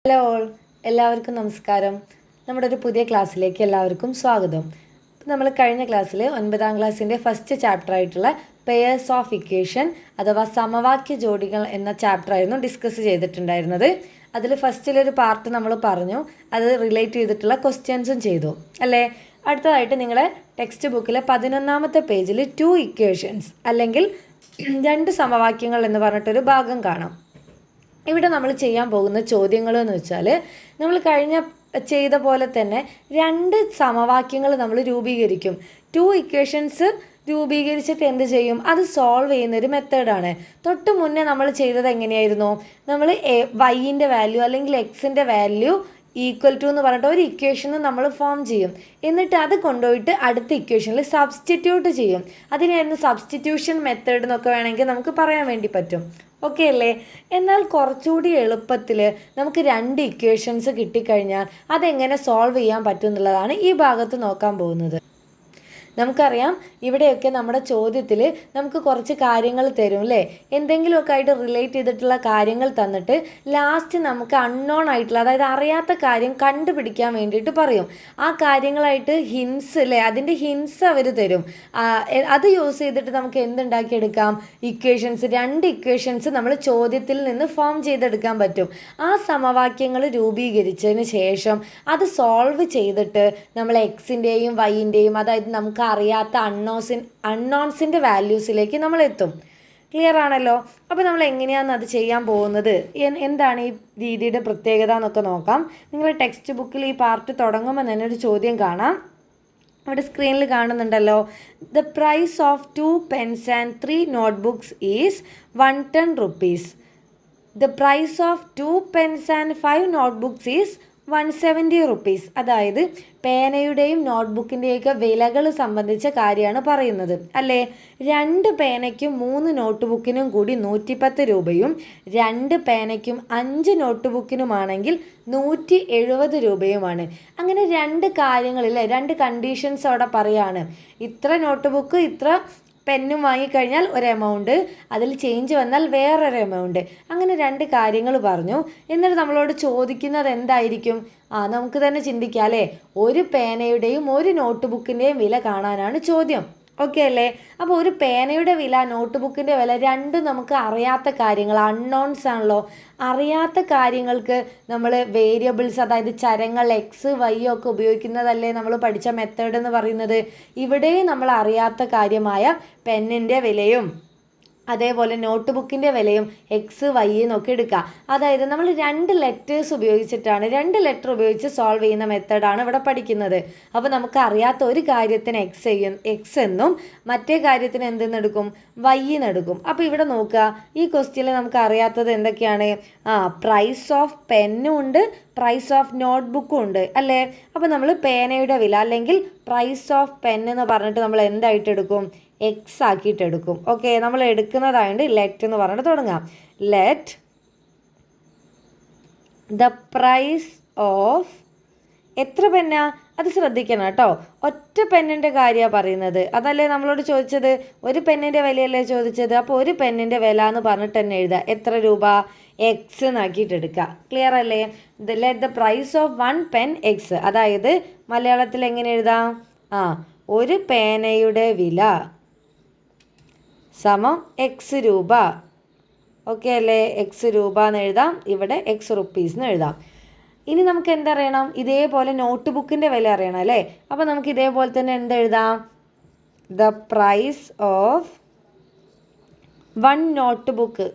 Hello all, എല്ലാവർക്കും നമസ്കാരം. നമ്മുടെ ഒരു പുതിയ ക്ലാസ്സിലേക്ക് എല്ലാവർക്കും സ്വാഗതം. നമ്മൾ കഴിഞ്ഞ ക്ലാസ്സിൽ 9ാം ക്ലാസ്സിൻ്റെ ഫസ്റ്റ് ചാപ്റ്റർ ആയിട്ടുള്ള പെയേഴ്സ് ഓഫ് ഇക്വേഷൻ അഥവാ സമവാക്യ ജോഡികൾ എന്ന ചാപ്റ്റർ ആയിരുന്നു ഡിസ്കസ് ചെയ്തിട്ടുണ്ടായിരുന്നത്. അതിൽ ഫസ്റ്റിലൊരു പാർട്ട് നമ്മൾ പറഞ്ഞു, അത് റിലേറ്റ് ചെയ്തിട്ടുള്ള ക്വസ്റ്റ്യൻസും ചെയ്തു അല്ലേ. അടുത്തതായിട്ട് നിങ്ങളെ ടെക്സ്റ്റ് ബുക്കിലെ 11ാമത്തെ പേജിൽ 2 ഇക്വേഷൻസ് അല്ലെങ്കിൽ 2 സമവാക്യങ്ങൾ എന്ന് പറഞ്ഞിട്ടൊരു ഭാഗം കാണാം. ഇവിടെ നമ്മൾ ചെയ്യാൻ പോകുന്ന ചോദ്യങ്ങൾ എന്ന് വെച്ചാൽ, നമ്മൾ ചെയ്ത പോലെ തന്നെ 2 സമവാക്യങ്ങൾ നമ്മൾ രൂപീകരിക്കും. 2 ഇക്വേഷൻസ് രൂപീകരിച്ചിട്ട് എന്ത് ചെയ്യും, അത് സോൾവ് ചെയ്യുന്നൊരു മെത്തേഡാണ്. തൊട്ട് മുന്നേ നമ്മൾ ചെയ്തത് എങ്ങനെയായിരുന്നു, നമ്മൾ വൈൻ്റെ വാല്യൂ അല്ലെങ്കിൽ എക്സിൻ്റെ വാല്യൂ ഈക്വൽ ടു എന്ന് പറഞ്ഞിട്ട് ഒരു ഇക്വേഷന് നമ്മൾ ഫോം ചെയ്യും. എന്നിട്ട് അത് കൊണ്ടുപോയിട്ട് അടുത്ത ഇക്വേഷനിൽ സബ്സ്റ്റിറ്റ്യൂട്ട് ചെയ്യും. അതിനായിരുന്നു സബ്സ്റ്റിറ്റ്യൂഷൻ മെത്തേഡ് എന്നൊക്കെ വേണമെങ്കിൽ നമുക്ക് പറയാൻ വേണ്ടി പറ്റും. ഓക്കെ അല്ലേ? എന്നാൽ കുറച്ചുകൂടി എളുപ്പത്തിൽ നമുക്ക് 2 ഇക്വേഷൻസ് കിട്ടിക്കഴിഞ്ഞാൽ അതെങ്ങനെ സോൾവ് ചെയ്യാൻ പറ്റും എന്നുള്ളതാണ് ഈ ഭാഗത്ത് നോക്കാൻ പോകുന്നത്. നമുക്കറിയാം, ഇവിടെയൊക്കെ നമ്മുടെ ചോദ്യത്തിൽ നമുക്ക് കുറച്ച് കാര്യങ്ങൾ തരും അല്ലേ. എന്തെങ്കിലുമൊക്കെ ആയിട്ട് റിലേറ്റ് ചെയ്തിട്ടുള്ള കാര്യങ്ങൾ തന്നിട്ട് ലാസ്റ്റ് നമുക്ക് അൺനോൺ ആയിട്ടുള്ള, അതായത് അറിയാത്ത കാര്യം കണ്ടുപിടിക്കാൻ വേണ്ടിയിട്ട് പറയും. ആ കാര്യങ്ങളായിട്ട് ഹിൻസ് അല്ലേ, അതിൻ്റെ ഹിൻസ് അവർ തരും. അത് യൂസ് ചെയ്തിട്ട് നമുക്ക് എന്തുണ്ടാക്കിയെടുക്കാം, ഇക്വേഷൻസ് 2 ഇക്വേഷൻസ് നമ്മൾ ചോദ്യത്തിൽ നിന്ന് ഫോം ചെയ്തെടുക്കാൻ പറ്റും. ആ സമവാക്യങ്ങൾ രൂപീകരിച്ചതിന് ശേഷം അത് സോൾവ് ചെയ്തിട്ട് നമ്മൾ എക്സിൻ്റെയും വൈൻ്റെയും, അതായത് നമുക്ക് അറിയാത്ത അൺനോൺസിൻ്റെ വാല്യൂസിലേക്ക് നമ്മൾ എത്തും. ക്ലിയർ ആണല്ലോ? അപ്പോൾ നമ്മൾ എങ്ങനെയാണ് അത് ചെയ്യാൻ പോകുന്നത്, എന്താണ് ഈ രീതിയുടെ പ്രത്യേകത എന്നൊക്കെ നോക്കാം. നിങ്ങൾ ടെക്സ്റ്റ് ബുക്കിൽ ഈ പാർട്ട് തുടങ്ങുമ്പോൾ തന്നെ ഒരു ചോദ്യം കാണാം. അവിടെ സ്ക്രീനിൽ കാണുന്നുണ്ടല്ലോ, the price of 2 pens and 3 notebooks is 110 rupees. The price of 2 pens and 5 notebooks is 170 rupees. അതായത് പേനയുടെയും നോട്ട്ബുക്കിൻ്റെയൊക്കെ വിലകൾ സംബന്ധിച്ച കാര്യമാണ് പറയുന്നത് അല്ലേ. 2 പേനയ്ക്കും 3 നോട്ട്ബുക്കിനും കൂടി 110 രൂപയും 2 പേനയ്ക്കും 5 നോട്ട്ബുക്കിനുമാണെങ്കിൽ 170 രൂപയുമാണ്. അങ്ങനെ 2 കാര്യങ്ങളിലെ 2 കണ്ടീഷൻസ് അവിടെ പറയാണ്. ഇത്ര നോട്ട്ബുക്ക് ഇത്ര പെന്നും വാങ്ങിക്കഴിഞ്ഞാൽ ഒരു എമൗണ്ട്, അതിൽ ചേഞ്ച് വന്നാൽ വേറൊരു എമൗണ്ട്. അങ്ങനെ 2 കാര്യങ്ങൾ പറഞ്ഞു. എന്നിട്ട് നമ്മളോട് ചോദിക്കുന്നത് എന്തായിരിക്കും, നമുക്ക് തന്നെ ചിന്തിക്കാം അല്ലേ. ഒരു പേനയുടെയും ഒരു നോട്ട്ബുക്കിൻ്റെയും വില കാണാനാണ് ചോദ്യം. ഓക്കെ അല്ലേ? അപ്പോൾ ഒരു പേനയുടെ വില, നോട്ട്ബുക്കിൻ്റെ വില, രണ്ടും നമുക്ക് അറിയാത്ത കാര്യങ്ങൾ, അൺനോൺസ് ആണല്ലോ. അറിയാത്ത കാര്യങ്ങൾക്ക് നമ്മൾ വേരിയബിൾസ്, അതായത് ചരങ്ങൾ എക്സ് വൈ ഒക്കെ ഉപയോഗിക്കുന്നതല്ലേ നമ്മൾ പഠിച്ച മെത്തേഡ് എന്ന് പറയുന്നത്. ഇവിടെയും നമ്മൾ അറിയാത്ത കാര്യമായ പെന്നിൻ്റെ വിലയും അതേപോലെ നോട്ട് ബുക്കിൻ്റെ വിലയും എക്സ് വൈ എന്നൊക്കെ എടുക്കുക. അതായത് നമ്മൾ 2 ലെറ്റേഴ്സ് ഉപയോഗിച്ചിട്ടാണ്, 2 ലെറ്റർ ഉപയോഗിച്ച് സോൾവ് ചെയ്യുന്ന മെത്തേഡാണ് ഇവിടെ പഠിക്കുന്നത്. അപ്പോൾ നമുക്ക് അറിയാത്ത ഒരു കാര്യത്തിന് എക്സ് എന്നും മറ്റേ കാര്യത്തിന് എന്തെന്നെടുക്കും, വൈ എന്നെടുക്കും. അപ്പോൾ ഇവിടെ നോക്കുക, ഈ ക്വസ്റ്റ്യനിൽ നമുക്ക് അറിയാത്തത് എന്തൊക്കെയാണ്, പ്രൈസ് ഓഫ് പെന്നും ഉണ്ട്, പ്രൈസ് ഓഫ് നോട്ട്ബുക്കും ഉണ്ട് അല്ലേ. അപ്പോൾ നമ്മൾ പേനയുടെ വില അല്ലെങ്കിൽ പ്രൈസ് ഓഫ് പെൻ എന്ന് പറഞ്ഞിട്ട് നമ്മൾ എന്തായിട്ട് എടുക്കും, എക്സ് ആക്കിയിട്ട് എടുക്കും. ഓക്കെ, നമ്മൾ എടുക്കുന്നതായതുകൊണ്ട് ലെറ്റ് എന്ന് പറഞ്ഞിട്ട് തുടങ്ങാം. ലെറ്റ് ദ പ്രൈസ് ഓഫ്, എത്ര പെന്നാ അത് ശ്രദ്ധിക്കണം കേട്ടോ. ഒറ്റ പെന്നിൻ്റെ കാര്യമാണ് പറയുന്നത്, അതല്ലേ നമ്മളോട് ചോദിച്ചത്. ഒരു പെന്നിൻ്റെ വിലയല്ലേ ചോദിച്ചത്. അപ്പോൾ ഒരു പെന്നിൻ്റെ വില എന്ന് പറഞ്ഞിട്ട് തന്നെ എഴുതുക. എത്ര രൂപ, എക്സ് എന്നാക്കിയിട്ട് എടുക്കുക. ക്ലിയർ അല്ലേ? Let the price of 1 pen x. അതായത് മലയാളത്തിൽ എങ്ങനെ എഴുതാം, ഒരു പേനയുടെ വില സമം എക്സ് രൂപ. ഓക്കെ അല്ലേ? എക്സ് രൂപ എന്ന് എഴുതാം, ഇവിടെ എക്സ് റുപ്പീസ് എന്ന് എഴുതാം. ഇനി നമുക്ക് എന്തറിയണം, ഇതേപോലെ നോട്ട് ബുക്കിൻ്റെ വില അറിയണം അല്ലേ. അപ്പോൾ നമുക്ക് ഇതേപോലെ തന്നെ എന്തെഴുതാം, the price of 1 notebook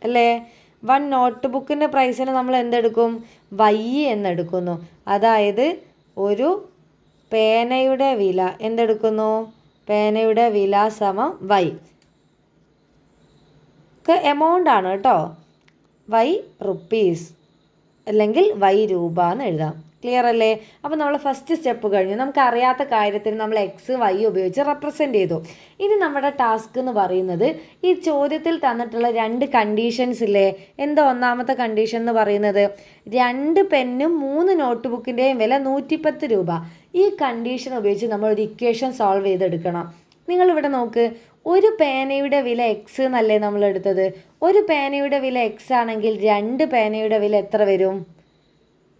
അല്ലേ. 1 നോട്ട് ബുക്കിൻ്റെ പ്രൈസിന് നമ്മൾ എന്തെടുക്കും, വൈ എന്നെടുക്കുന്നു. അതായത് ഒരു പേനയുടെ വില എന്തെടുക്കുന്നു, പേനയുടെ വില സമം വൈ. എമൗണ്ട് ആണ് കേട്ടോ, വൈ റുപ്പീസ് അല്ലെങ്കിൽ വൈ രൂപ എന്ന് എഴുതാം. ക്ലിയർ അല്ലേ? അപ്പോൾ നമ്മൾ ഫസ്റ്റ് സ്റ്റെപ്പ് കഴിഞ്ഞു. നമുക്ക് അറിയാത്ത കാര്യത്തിന് നമ്മൾ എക്സ് വൈ ഉപയോഗിച്ച് റെപ്രസെൻ്റ് ചെയ്തു. ഇനി നമ്മുടെ ടാസ്ക് എന്ന് പറയുന്നത്, ഈ ചോദ്യത്തിൽ തന്നിട്ടുള്ള 2 കണ്ടീഷൻസ് ഇല്ലേ. എന്താ ഒന്നാമത്തെ കണ്ടീഷൻ എന്ന് പറയുന്നത്, 2 പെന്നും 3 നോട്ട് ബുക്കിൻ്റെയും വില 110 രൂപ. ഈ കണ്ടീഷൻ ഉപയോഗിച്ച് നമ്മൾ ഒരു ഇക്വേഷൻ സോൾവ് ചെയ്തെടുക്കണം. നിങ്ങളിവിടെ നോക്ക്, ഒരു പേനയുടെ വില എക്സ് എന്നല്ലേ നമ്മൾ എടുത്തത്. ഒരു പേനയുടെ വില എക്സ് ആണെങ്കിൽ 2 പേനയുടെ വില എത്ര വരും,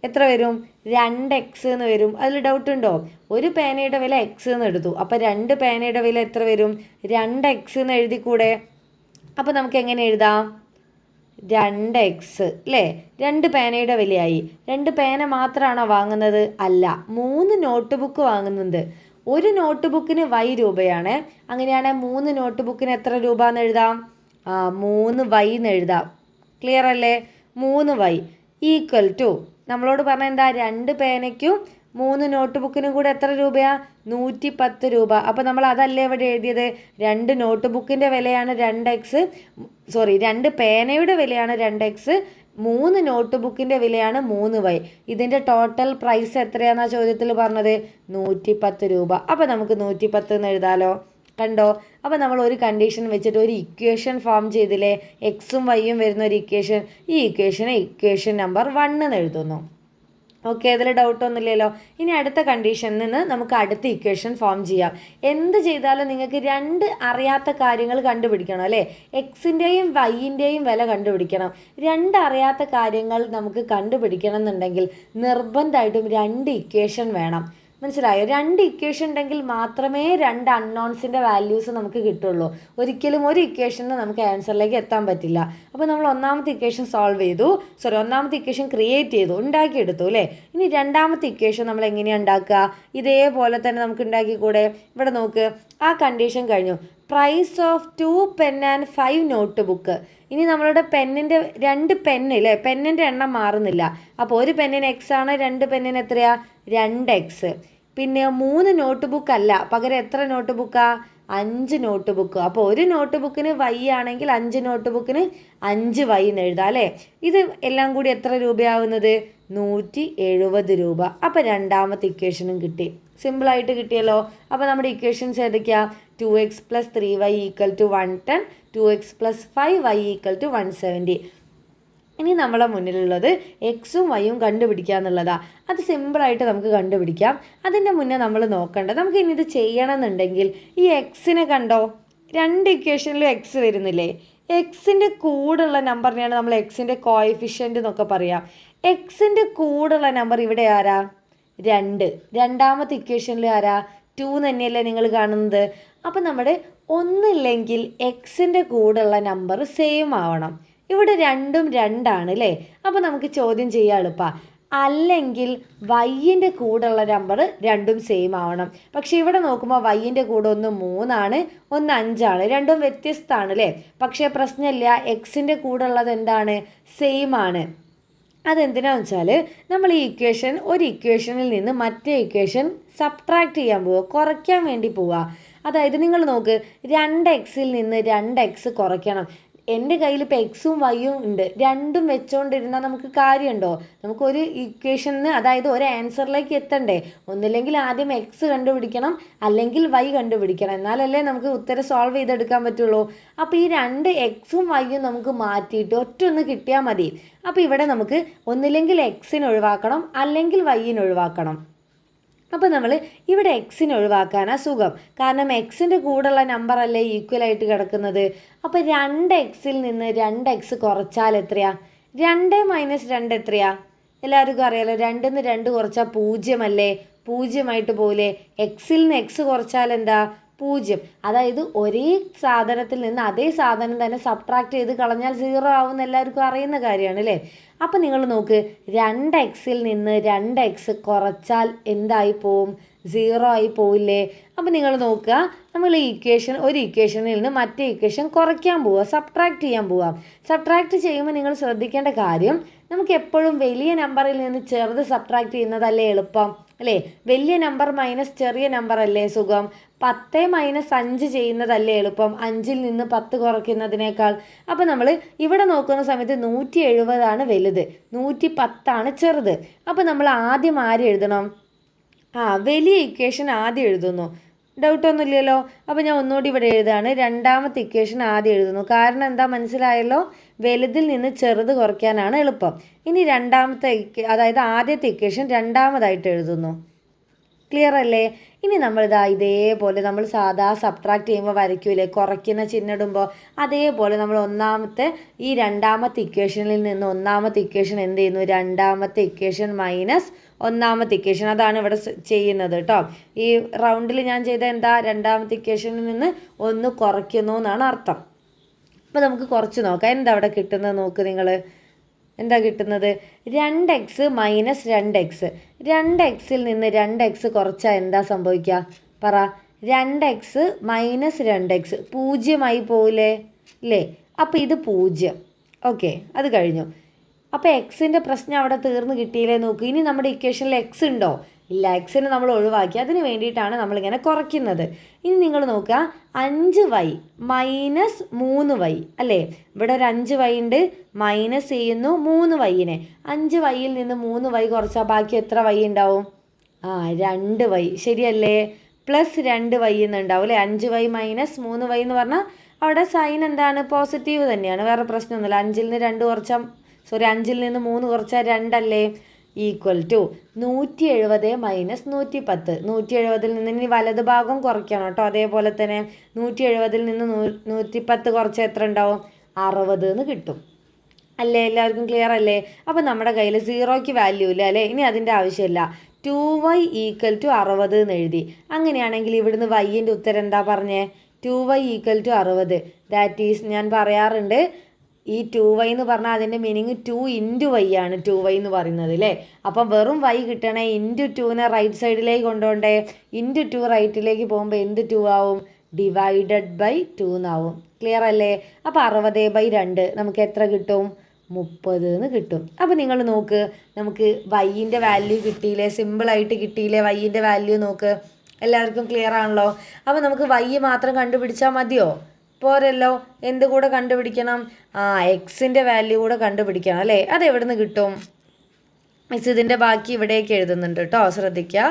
എത്ര വരും? 2x എന്ന് വരും. അതിൽ ഡൗട്ട് ഉണ്ടോ? ഒരു പേനയുടെ വില എക്സ് എന്ന് എടുത്തു, അപ്പോൾ 2 പേനയുടെ വില എത്ര വരും? 2x എന്ന് എഴുതിക്കൂടെ? അപ്പോൾ നമുക്ക് എങ്ങനെ എഴുതാം? 2x അല്ലേ? 2 പേനയുടെ വിലയായി. 2 പേന മാത്രമാണോ വാങ്ങുന്നത്? അല്ല, 3 നോട്ട് ബുക്ക് വാങ്ങുന്നുണ്ട്. ഒരു നോട്ട് ബുക്കിന് രൂപയാണ്. അങ്ങനെയാണെങ്കിൽ 3 നോട്ട് ബുക്കിന് എത്ര രൂപ എന്ന് എഴുതാം? 3y എന്ന് എഴുതാം. ക്ലിയർ അല്ലേ? 3y ഈക്വൽ ടു നമ്മളോട് പറഞ്ഞാൽ എന്താ? 2 പേനയ്ക്കും 3 നോട്ട് ബുക്കിനും കൂടെ എത്ര രൂപയാ? 110 രൂപ. അപ്പോൾ നമ്മൾ അതല്ലേ ഇവിടെ എഴുതിയത്? 2 നോട്ട് ബുക്കിൻ്റെ വിലയാണ് 2 പേനയുടെ വിലയാണ് 2x, 3 നോട്ട് ബുക്കിൻ്റെ വിലയാണ് 3y. ഇതിൻ്റെ ടോട്ടൽ പ്രൈസ് എത്രയാണെന്നാണ് ചോദ്യത്തിൽ പറഞ്ഞത്? 110 രൂപ. അപ്പോൾ നമുക്ക് 110 എന്ന് എഴുതാലോ. കണ്ടോ? അപ്പോൾ നമ്മൾ ഒരു കണ്ടീഷൻ വെച്ചിട്ട് ഒരു ഇക്വേഷൻ ഫോം ചെയ്തില്ലേ? എക്സും വൈയും വരുന്ന ഒരു ഇക്വേഷൻ. ഈ ഇക്വേഷൻ നമ്പർ 1 എന്ന് എഴുതുന്നു. ഓക്കെ, ഇതിൽ ഡൗട്ടൊന്നുമില്ലല്ലോ. ഇനി അടുത്ത കണ്ടീഷനിൽ നിന്ന് നമുക്ക് അടുത്ത ഇക്വേഷൻ ഫോം ചെയ്യാം. എന്ത് ചെയ്താലും നിങ്ങൾക്ക് 2 അറിയാത്ത കാര്യങ്ങൾ കണ്ടുപിടിക്കണം അല്ലേ? എക്സിൻ്റെയും വൈൻ്റെയും വില കണ്ടുപിടിക്കണം. 2 അറിയാത്ത കാര്യങ്ങൾ നമുക്ക് കണ്ടുപിടിക്കണം എന്നുണ്ടെങ്കിൽ നിർബന്ധമായിട്ടും 2 ഇക്വേഷൻ വേണം. മനസ്സിലായോ? 2 ഇക്വേഷൻ ഉണ്ടെങ്കിൽ മാത്രമേ 2 അൺനോൺസിൻ്റെ വാല്യൂസ് നമുക്ക് കിട്ടുള്ളൂ. ഒരിക്കലും ഒരു ഇക്വേഷന് നമുക്ക് ആൻസറിലേക്ക് എത്താൻ പറ്റില്ല. അപ്പോൾ നമ്മൾ ഒന്നാമത്തെ ഇക്വേഷൻ ഒന്നാമത്തെ ഇക്വേഷൻ ക്രിയേറ്റ് ചെയ്തു, ഉണ്ടാക്കിയെടുത്തു അല്ലേ? ഇനി രണ്ടാമത്തെ ഇക്വേഷൻ നമ്മൾ എങ്ങനെയാണ് ഉണ്ടാക്കുക? ഇതേപോലെ തന്നെ നമുക്ക് ഉണ്ടാക്കിക്കൂടെ? ഇവിടെ നോക്ക്, ആ കണ്ടീഷൻ കഴിഞ്ഞു. Price of 2 pen and 5 notebook. ഇനി നമ്മളുടെ പെന്നിൻ്റെ 2 പെന്ന് അല്ലേ? പെന്നിൻ്റെ എണ്ണം മാറുന്നില്ല. അപ്പോൾ ഒരു പെന്നിന് എക്സ് ആണ്, 2 പെന്നിന് എത്രയാ? 2x. പിന്നെ 3 നോട്ട് ബുക്ക് അല്ല, പകരം എത്ര നോട്ട് ബുക്കാ? 5 note book. അപ്പോൾ ഒരു നോട്ട് ബുക്കിന് y ആണെങ്കിൽ 5 നോട്ട് ബുക്കിന് 5y എന്ന് എഴുതാം അല്ലേ? ഇത് എല്ലാം കൂടി എത്ര രൂപയാവുന്നത്? 170 രൂപ. അപ്പോൾ രണ്ടാമത്തെ ഇക്വേഷനും കിട്ടി. സിമ്പിളായിട്ട് കിട്ടിയല്ലോ. അപ്പോൾ നമ്മുടെ ഇക്വേഷൻസ് ഏതൊക്കെയാ? 2x + 3y = 110, 2x + 5y = 170. ഇനി നമ്മളെ മുന്നിലുള്ളത് എക്സും വൈയും കണ്ടുപിടിക്കുക എന്നുള്ളതാണ്. അത് സിമ്പിളായിട്ട് നമുക്ക് കണ്ടുപിടിക്കാം. അതിൻ്റെ മുന്നേ നമ്മൾ നോക്കേണ്ടത്, നമുക്ക് ഇനി ഇത് ചെയ്യണമെന്നുണ്ടെങ്കിൽ ഈ എക്സിനെ കണ്ടോ? 2 ഇക്വേഷനിലും എക്സ് വരുന്നില്ലേ? എക്സിൻ്റെ കൂടുള്ള നമ്പറിനെയാണ് നമ്മൾ എക്സിൻ്റെ കോഎഫിഷ്യൻ്റ് എന്നൊക്കെ പറയാം. എക്സിൻ്റെ കൂടുള്ള നമ്പർ ഇവിടെ ആരാ? 2. രണ്ടാമത്തെ ഇക്വേഷനിൽ ആരാ? 2 തന്നെയല്ലേ നിങ്ങൾ കാണുന്നത്? അപ്പം നമ്മുടെ ഒന്നില്ലെങ്കിൽ എക്സിൻ്റെ കൂടുള്ള നമ്പർ സെയിം ആവണം. ഇവിടെ 2ഉം 2 ആണ് അല്ലേ? അപ്പോൾ നമുക്ക് ചോദ്യം ചെയ്യാൻ എളുപ്പമാണ്. അല്ലെങ്കിൽ വൈൻ്റെ കൂടുള്ള നമ്പർ 2ഉം സെയിം ആവണം. പക്ഷേ ഇവിടെ നോക്കുമ്പോൾ വൈൻ്റെ കൂടെ ഒന്ന് 3 ആണ്, ഒന്ന് 5 ആണ്. രണ്ടും വ്യത്യസ്തമാണ് അല്ലേ? പക്ഷേ പ്രശ്നമില്ല, എക്സിൻ്റെ കൂടുള്ളത് എന്താണ്? സെയിം ആണ്. അതെന്തിനാന്ന് വെച്ചാൽ നമ്മൾ ഈ ഒരു ഇക്വേഷനിൽ നിന്ന് മറ്റേ ഇക്വേഷൻ സബ്ട്രാക്ട് ചെയ്യാൻ പോവുക, കുറയ്ക്കാൻ വേണ്ടി പോവുക. അതായത് നിങ്ങൾ നോക്ക്, 2xൽ നിന്ന് 2x കുറയ്ക്കണം. എൻ്റെ കയ്യിൽ ഇപ്പോൾ എക്സും വൈയും ഉണ്ട്, രണ്ടും വെച്ചുകൊണ്ടിരുന്നാൽ നമുക്ക് കാര്യമുണ്ടോ? നമുക്കൊരു ഇക്വേഷന്, അതായത് ഒരു ആൻസറിലേക്ക് എത്തണ്ടേ? ഒന്നില്ലെങ്കിൽ ആദ്യം എക്സ് കണ്ടുപിടിക്കണം, അല്ലെങ്കിൽ വൈ കണ്ടുപിടിക്കണം. എന്നാലല്ലേ നമുക്ക് ഉത്തരം സോൾവ് ചെയ്തെടുക്കാൻ പറ്റുള്ളൂ. അപ്പോൾ ഈ 2 എക്സും വൈയും നമുക്ക് മാറ്റിയിട്ട് ഒറ്റൊന്ന് കിട്ടിയാൽ മതി. അപ്പോൾ ഇവിടെ നമുക്ക് ഒന്നില്ലെങ്കിൽ എക്സിന് ഒഴിവാക്കണം, അല്ലെങ്കിൽ വൈയിന് ഒഴിവാക്കണം. അപ്പോൾ നമ്മൾ ഇവിടെ എക്സിന് ഒഴിവാക്കാനാണ് സുഖം. കാരണം എക്സിൻ്റെ കൂടെയുള്ള നമ്പർ അല്ലേ ഈക്വലായിട്ട് കിടക്കുന്നത്. അപ്പോൾ 2xൽ നിന്ന് 2x കുറച്ചാൽ എത്രയാ? 2 - 2 എത്രയാ? എല്ലാവർക്കും അറിയാലോ, 2ൽ നിന്ന് 2 കുറച്ചാൽ 0 അല്ലേ? 0 പോലെ. എക്സിൽ നിന്ന് എക്സ് കുറച്ചാൽ എന്താ? 0. അതായത് ഒരേ സാധനത്തിൽ നിന്ന് അതേ സാധനം തന്നെ സബ്ട്രാക്ട് ചെയ്ത് കളഞ്ഞാൽ 0 ആവുമെന്ന് എല്ലാവർക്കും അറിയുന്ന കാര്യമാണ് അല്ലേ? അപ്പം നിങ്ങൾ നോക്ക്, 2xൽ നിന്ന് 2x കുറച്ചാൽ എന്തായി പോവും? 0 ആയി പോവില്ലേ? അപ്പം നിങ്ങൾ നോക്കുക, നമ്മൾ ഈ ഒരു ഇക്വേഷനിൽ നിന്ന് മറ്റേ ഇക്വേഷൻ കുറയ്ക്കാൻ പോവുക, സബ്ട്രാക്ട് ചെയ്യാൻ പോവാം. സബ്ട്രാക്ട് ചെയ്യുമ്പോൾ നിങ്ങൾ ശ്രദ്ധിക്കേണ്ട കാര്യം, നമുക്ക് എപ്പോഴും വലിയ നമ്പറിൽ നിന്ന് ചെറുത് സബ്ട്രാക്ട് ചെയ്യുന്നതല്ലേ എളുപ്പം അല്ലേ? വലിയ നമ്പർ മൈനസ് ചെറിയ നമ്പർ അല്ലേ സുഖം? 10 - 5 ചെയ്യുന്നതല്ലേ എളുപ്പം 5ൽ നിന്ന് 10 കുറയ്ക്കുന്നതിനേക്കാൾ? അപ്പോൾ നമ്മൾ ഇവിടെ നോക്കുന്ന സമയത്ത് 170 വലുത്, 110 ചെറുത്. അപ്പോൾ നമ്മൾ ആദ്യം ആര് എഴുതണം? വലിയ ഇക്വേഷൻ ആദ്യം എഴുതുന്നു. ഡൗട്ടൊന്നുമില്ലല്ലോ. അപ്പോൾ ഞാൻ ഒന്നുകൂടി ഇവിടെ എഴുതാണ്. രണ്ടാമത്തെ ഇക്വേഷൻ ആദ്യം എഴുതുന്നു. കാരണം എന്താ മനസ്സിലായല്ലോ? വലുതിൽ നിന്ന് ചെറുത് കുറയ്ക്കാനാണ് എളുപ്പം. ഇനി അതായത് ആദ്യത്തെ ഇക്വേഷൻ രണ്ടാമതായിട്ട് എഴുതുന്നു. ക്ലിയർ അല്ലേ? ഇനി നമ്മളിതാ ഇതേപോലെ നമ്മൾ സാധാ സബ്ട്രാക്ട് ചെയ്യുമ്പോൾ വരയ്ക്കൂലേ, കുറയ്ക്കുന്ന ചിഹ്നം ഇടുമ്പോൾ, അതേപോലെ നമ്മൾ ഈ രണ്ടാമത്തെ ഇക്വേഷനിൽ നിന്ന് ഒന്നാമത്തെ ഇക്വേഷൻ എന്ത് ചെയ്യുന്നു, രണ്ടാമത്തെ ഇക്വേഷൻ മൈനസ് ഒന്നാമത്തെ ഇക്വേഷൻ, അതാണ് ഇവിടെ ചെയ്യുന്നത് കേട്ടോ. ഈ റൗണ്ടിൽ ഞാൻ ചെയ്ത എന്താ, രണ്ടാമത്തെ ഇക്വേഷനിൽ നിന്ന് ഒന്ന് കുറയ്ക്കുന്നു എന്നാണ് അർത്ഥം. അപ്പോൾ നമുക്ക് കുറച്ച് നോക്കാം. എന്താ അവിടെ കിട്ടുന്നത് നോക്ക് നിങ്ങൾ. എന്താ കിട്ടുന്നത്, 2x മൈനസ് 2x. 2xൽ നിന്ന് 2x കുറച്ചാൽ എന്താ സംഭവിക്കുക പറ. 2x മൈനസ് 2x 0 പോവില്ലേ അല്ലേ? അപ്പോൾ ഇത് 0. ഓക്കെ, അത് കഴിഞ്ഞു. അപ്പോൾ എക്സിൻ്റെ പ്രശ്നം അവിടെ തീർന്ന് കിട്ടിയില്ലേ നോക്ക്. ഇനി നമ്മുടെ ഇക്വേഷനിൽ എക്സ് ഉണ്ടോ? ഇല്ല, എക്സിന് നമ്മൾ ഒഴിവാക്കി. അതിന് വേണ്ടിയിട്ടാണ് നമ്മളിങ്ങനെ കുറയ്ക്കുന്നത്. ഇനി നിങ്ങൾ നോക്കുക, 5y മൈനസ് 3y അല്ലേ? ഇവിടെ ഒരു 5y ഉണ്ട്, മൈനസ് ചെയ്യുന്നു 3yനെ. 5yയിൽ നിന്ന് 3y കുറച്ചാൽ ബാക്കി എത്ര y ഉണ്ടാവും? 2y, ശരിയല്ലേ? പ്ലസ് 2y എന്നുണ്ടാവും അല്ലേ? 5y മൈനസ് 3y എന്ന് പറഞ്ഞാൽ അവിടെ സൈൻ എന്താണ്, പോസിറ്റീവ് തന്നെയാണ്, വേറെ പ്രശ്നമൊന്നുമില്ല. 5ൽ നിന്ന് 3 കുറച്ചാൽ 2 അല്ലേ? Equal to 170 minus 110. 170ൽ നിന്ന് ഇനി വലത് ഭാഗം കുറയ്ക്കണം കേട്ടോ. അതേപോലെ തന്നെ 170ൽ നിന്ന് 110 കുറച്ചാൽ എത്ര ഉണ്ടാവും? 60 എന്ന് കിട്ടും അല്ലേ? എല്ലാവർക്കും ക്ലിയർ അല്ലേ? അപ്പോൾ നമ്മുടെ കയ്യിൽ 0ക്ക് വാല്യൂ ഇല്ല അല്ലേ? ഇനി അതിൻ്റെ ആവശ്യമില്ല. 2y ഈക്വൽ ടു 60 എന്ന് എഴുതി. അങ്ങനെയാണെങ്കിൽ ഇവിടുന്ന് വൈൻ്റെ ഉത്തരം എന്താ പറഞ്ഞേ? 2y equal to 60. That is, ഞാൻ പറയാറുണ്ട് ഈ 2y എന്ന് പറഞ്ഞാൽ അതിൻ്റെ മീനിങ് 2 ഇൻറ്റു y ആണ് 2y എന്ന് പറയുന്നത് അല്ലേ? അപ്പം വെറും y കിട്ടണേ, ഇൻറ്റു 2നെ റൈറ്റ് സൈഡിലേക്ക് കൊണ്ടുപോകണ്ടേ? ഇൻറ്റു 2 റൈറ്റിലേക്ക് പോകുമ്പോൾ എന്ത് 2 ആവും? ഡിവൈഡഡ് ബൈ 2 എന്നാവും. ക്ലിയർ അല്ലേ? അപ്പോൾ 60/2 നമുക്ക് എത്ര കിട്ടും? 30 എന്ന് കിട്ടും. അപ്പോൾ നിങ്ങൾ നോക്ക്, നമുക്ക് വൈൻ്റെ വാല്യൂ കിട്ടിയില്ലേ? സിമ്പിളായിട്ട് കിട്ടിയില്ലേ വൈൻ്റെ വാല്യൂ? നോക്ക്, എല്ലാവർക്കും ക്ലിയർ ആണല്ലോ? അപ്പോൾ നമുക്ക് y മാത്രം കണ്ടുപിടിച്ചാൽ മതിയോ? പോരല്ലോ. എന്ത് കൂടെ കണ്ടുപിടിക്കണം? എക്സിൻ്റെ വാല്യൂ കൂടെ കണ്ടുപിടിക്കണം അല്ലേ? അതെവിടെ നിന്ന് കിട്ടും? മിസ് ഇതിൻ്റെ ബാക്കി ഇവിടേക്ക് എഴുതുന്നുണ്ട് കേട്ടോ, ശ്രദ്ധിക്കുക.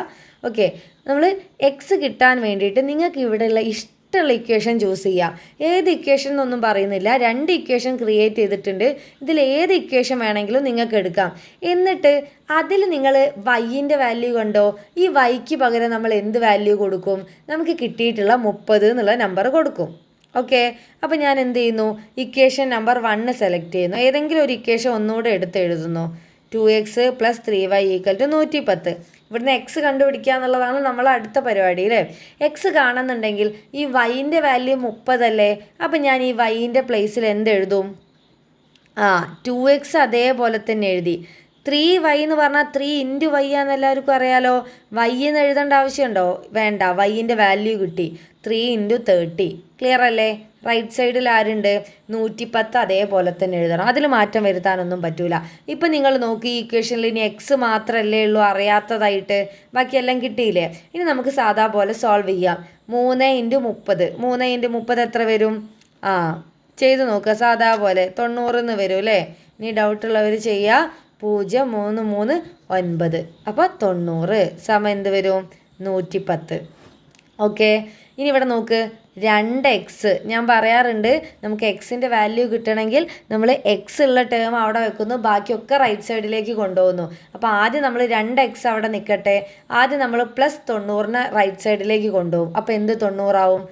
ഓക്കെ, നമ്മൾ എക്സ് കിട്ടാൻ വേണ്ടിയിട്ട് നിങ്ങൾക്ക് ഇവിടെയുള്ള ഇഷ്ടമുള്ള ഇക്വേഷൻ ചൂസ് ചെയ്യാം. ഏത് ഇക്വേഷൻ എന്നൊന്നും പറയുന്നില്ല, 2 ഇക്വേഷൻ ക്രിയേറ്റ് ചെയ്തിട്ടുണ്ട്. ഇതിൽ ഏത് ഇക്വേഷൻ വേണമെങ്കിലും നിങ്ങൾക്ക് എടുക്കാം. എന്നിട്ട് അതിൽ നിങ്ങൾ വൈൻ്റെ വാല്യൂ കണ്ടോ? ഈ വൈക്ക് പകരം നമ്മൾ എന്ത് വാല്യൂ കൊടുക്കും? നമുക്ക് കിട്ടിയിട്ടുള്ള 30 എന്നുള്ള നമ്പർ കൊടുക്കും. ഓക്കെ, അപ്പോൾ ഞാൻ എന്ത് ചെയ്യുന്നു? ഇക്വേഷൻ നമ്പർ 1 സെലക്ട് ചെയ്യുന്നു. ഏതെങ്കിലും ഒരു ഇക്വേഷൻ ഒന്നുകൂടെ എടുത്ത് എഴുതുന്നു. 2x + 3y = 110. ഇവിടുന്ന് എക്സ് കണ്ടുപിടിക്കുക എന്നുള്ളതാണ് നമ്മൾ അടുത്ത പരിപാടി അല്ലേ? എക്സ് കാണുന്നുണ്ടെങ്കിൽ ഈ വൈൻ്റെ വാല്യൂ 30 അല്ലേ? അപ്പം ഞാൻ ഈ വൈൻ്റെ പ്ലേസിൽ എന്തെഴുതും? 2x അതേപോലെ തന്നെ എഴുതി. 3y എന്ന് പറഞ്ഞാൽ 3 ഇൻറ്റു y ആണെന്ന് എല്ലാവർക്കും അറിയാലോ. y എന്ന് എഴുതേണ്ട ആവശ്യമുണ്ടോ? വേണ്ട, വൈൻ്റെ വാല്യൂ കിട്ടി. 3 × 30. ക്ലിയർ അല്ലേ? റൈറ്റ് സൈഡിൽ ആരുണ്ട്? 110 അതേപോലെ തന്നെ എഴുതണം. അതിൽ മാറ്റം വരുത്താനൊന്നും പറ്റൂല. ഇപ്പം നിങ്ങൾ നോക്കി, ഈ ഇക്വേഷനിൽ ഇനി എക്സ് മാത്രമല്ലേ ഉള്ളൂ അറിയാത്തതായിട്ട്, ബാക്കിയെല്ലാം കിട്ടിയില്ലേ? ഇനി നമുക്ക് സാധാ പോലെ സോൾവ് ചെയ്യാം. 3 × 30. 3 × 30 എത്ര വരും? ചെയ്ത് നോക്കുക സാധാ പോലെ. 90 എന്ന് വരും അല്ലേ? ഇനി ഡൗട്ടുള്ളവർ ചെയ്യുക. 0 3 3 9. അപ്പോൾ 90 സമം എന്ത് വരും? 110. ഓക്കെ, ഇനി ഇവിടെ നോക്ക്, 2x. ഞാൻ പറയാറുണ്ട്, നമുക്ക് എക്സിൻ്റെ വാല്യൂ കിട്ടണമെങ്കിൽ നമ്മൾ എക്സ് ഉള്ള ടേം അവിടെ വെക്കുന്നു, ബാക്കിയൊക്കെ റൈറ്റ് സൈഡിലേക്ക് കൊണ്ടുപോകുന്നു. അപ്പോൾ ആദ്യം നമ്മൾ 2x അവിടെ നിൽക്കട്ടെ. ആദ്യം നമ്മൾ +90നെ റൈറ്റ് സൈഡിലേക്ക് കൊണ്ടുപോകും. അപ്പോൾ എന്ത് 90 ആവും?